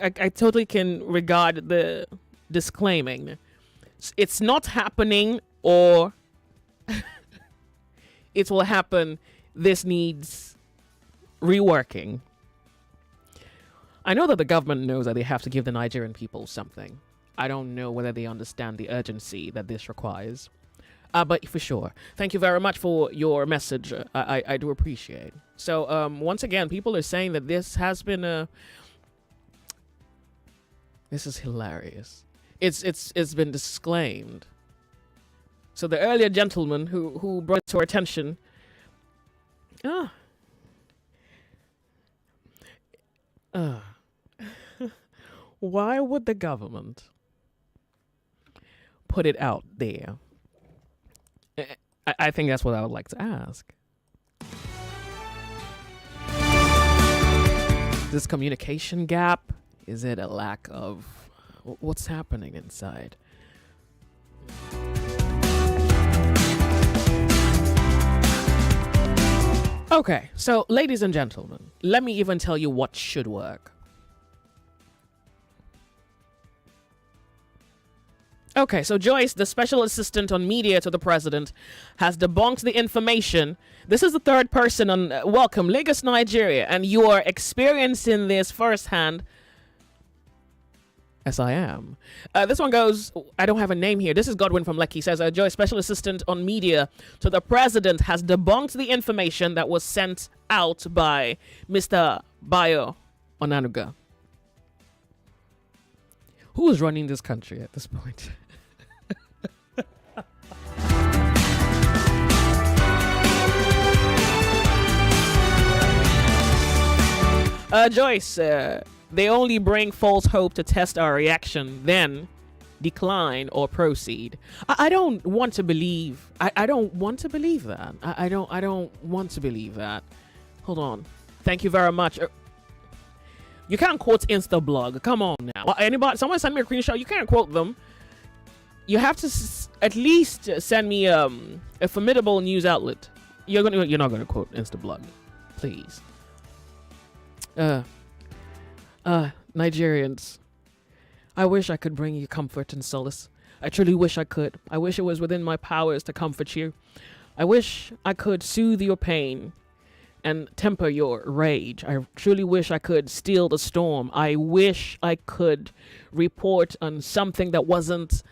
A: can regard the disclaiming. It's not happening, or it will happen. This needs reworking. I know that the government knows that they have to give the Nigerian people something. I don't know whether they understand the urgency that this requires. But for sure, thank you very much for your message. I do appreciate. So once again, people are saying that this has been this is hilarious. It's been disclaimed. So the earlier gentleman who brought it to our attention. Why would the government put it out there? I think that's what I would like to ask. This communication gap? Is it a lack of what's happening inside? Okay, so ladies and gentlemen, let me even tell you what should work. Okay, so Joyce, the special assistant on media to the president, has debunked the information. This is the third person on welcome, Lagos, Nigeria, and you are experiencing this firsthand. Yes, I am. This one goes, I don't have a name here. This is Godwin from Lekki. Says, Joyce, special assistant on media to the president, has debunked the information that was sent out by Mr. Bayo Onanuga. Who is running this country at this point? Joyce, they only bring false hope to test our reaction, then decline or proceed. I don't want to believe. I don't want to believe that. I don't want to believe that. Hold on. Thank you very much. You can't quote Instablog. Come on now. Anybody? Someone send me a screenshot. You can't quote them. You have to at least send me a formidable news outlet. You're not gonna quote Instablog, please. Nigerians, I wish I could bring you comfort and solace. I truly wish I could. I wish it was within my powers to comfort you. I wish I could soothe your pain and temper your rage. I truly wish I could steal the storm. I wish I could report on something that wasn't...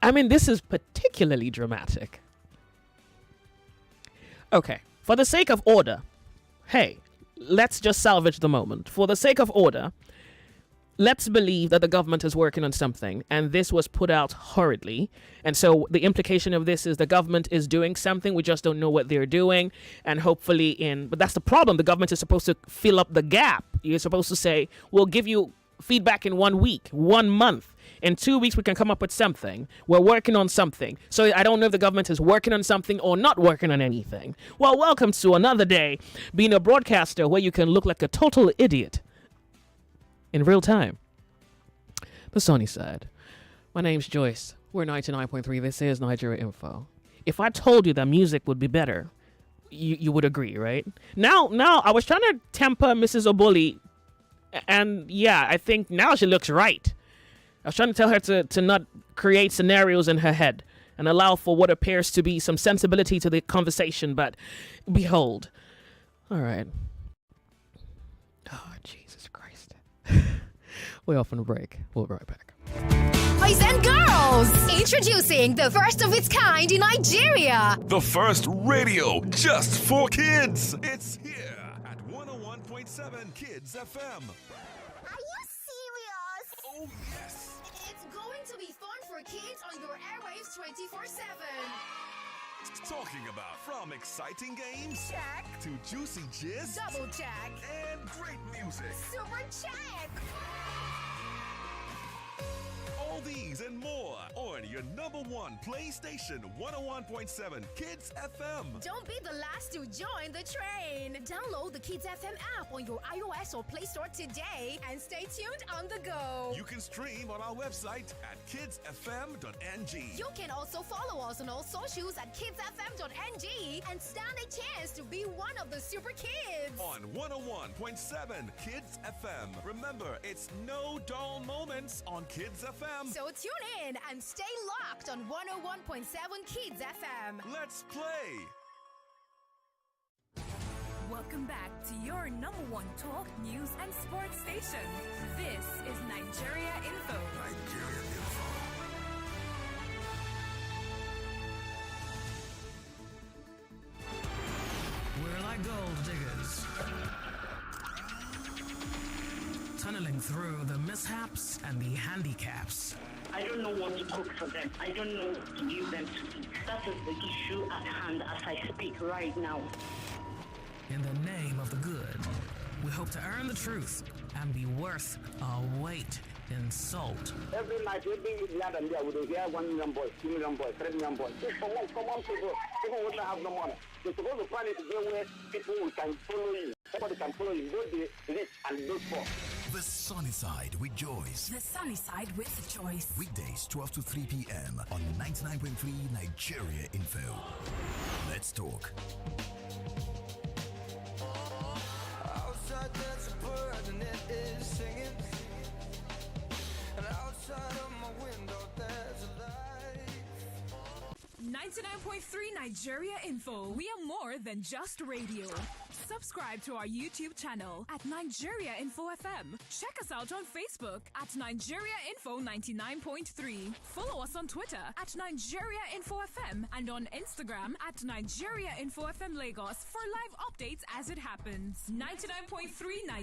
A: I mean, this is particularly dramatic. Okay, for the sake of order, hey, let's just salvage the moment. For the sake of order, let's believe that the government is working on something, and this was put out hurriedly. And so the implication of this is the government is doing something. We just don't know what they're doing. And hopefully but that's the problem. The government is supposed to fill up the gap. You're supposed to say, we'll give you feedback in 1 week, 1 month. In 2 weeks, we can come up with something. We're working on something. So I don't know if the government is working on something or not working on anything. Well, welcome to another day being a broadcaster where you can look like a total idiot in real time. The sunny side. My name's Joyce. We're 99.3. This is Nigeria Info. If I told you that music would be better, you would agree, right? Now, I was trying to temper Mrs. Oboli, and yeah, I think now she looks right. I was trying to tell her to not create scenarios in her head and allow for what appears to be some sensibility to the conversation, but behold. All right. Oh, Jesus Christ. We're off on a break. We'll be right back.
M: Boys and girls, introducing the first of its kind in Nigeria.
E: The first radio just for kids. It's here at 101.7 Kids FM.
M: Are you serious?
E: Oh, yes.
M: It's going to be fun for kids on your airwaves 24/7.
E: Talking about from exciting games
M: Check.
E: to juicy gist,
M: Double check.
E: and great music.
M: Super check.
E: All these and more on your number one PlayStation 101.7 Kids FM.
M: Don't be the last to join the train. Download the Kids FM app on your iOS or Play Store today and stay tuned on the go.
E: You can stream on our website at kidsfm.ng.
M: You can also follow us on all socials at kidsfm.ng and stand a chance to be one of the super kids.
E: On 101.7 Kids FM. Remember, it's no dull moments on Kids FM.
M: So tune in and stay locked on 101.7 Kids FM.
E: Let's play.
B: Welcome back to your number one talk, news, and sports station. This is Nigeria Info.
A: gold diggers. Tunneling through the mishaps and the handicaps.
N: I don't know what to cook for them. I don't know what to give them to eat. That is the issue at hand as I speak right now.
A: In the name of the good, we hope to earn the truth and be worth our weight in salt.
L: Every night, every night and there, we will hear 1 million boys, 2 million boys, 3 million boys. Just common people who don't have no money. They're supposed to plan it to go where people can follow you. Somebody can follow you, both the rich and those poor.
E: The Sunny Side with Joyce.
B: The Sunny Side with Joyce.
E: Weekdays 12 to 3 p.m. on 99.3 Nigeria Info. Let's talk.
O: Outside there's a bird and it is singing. And outside of my window there's a light.
B: 99.3 Nigeria Info. We are more than just radio. Subscribe to our YouTube channel at Nigeria Info FM. Check us out on Facebook at Nigeria Info 99.3. Follow us on Twitter at Nigeria Info FM and on Instagram at Nigeria Info FM Lagos for live updates as it happens. 99.3 Nigeria.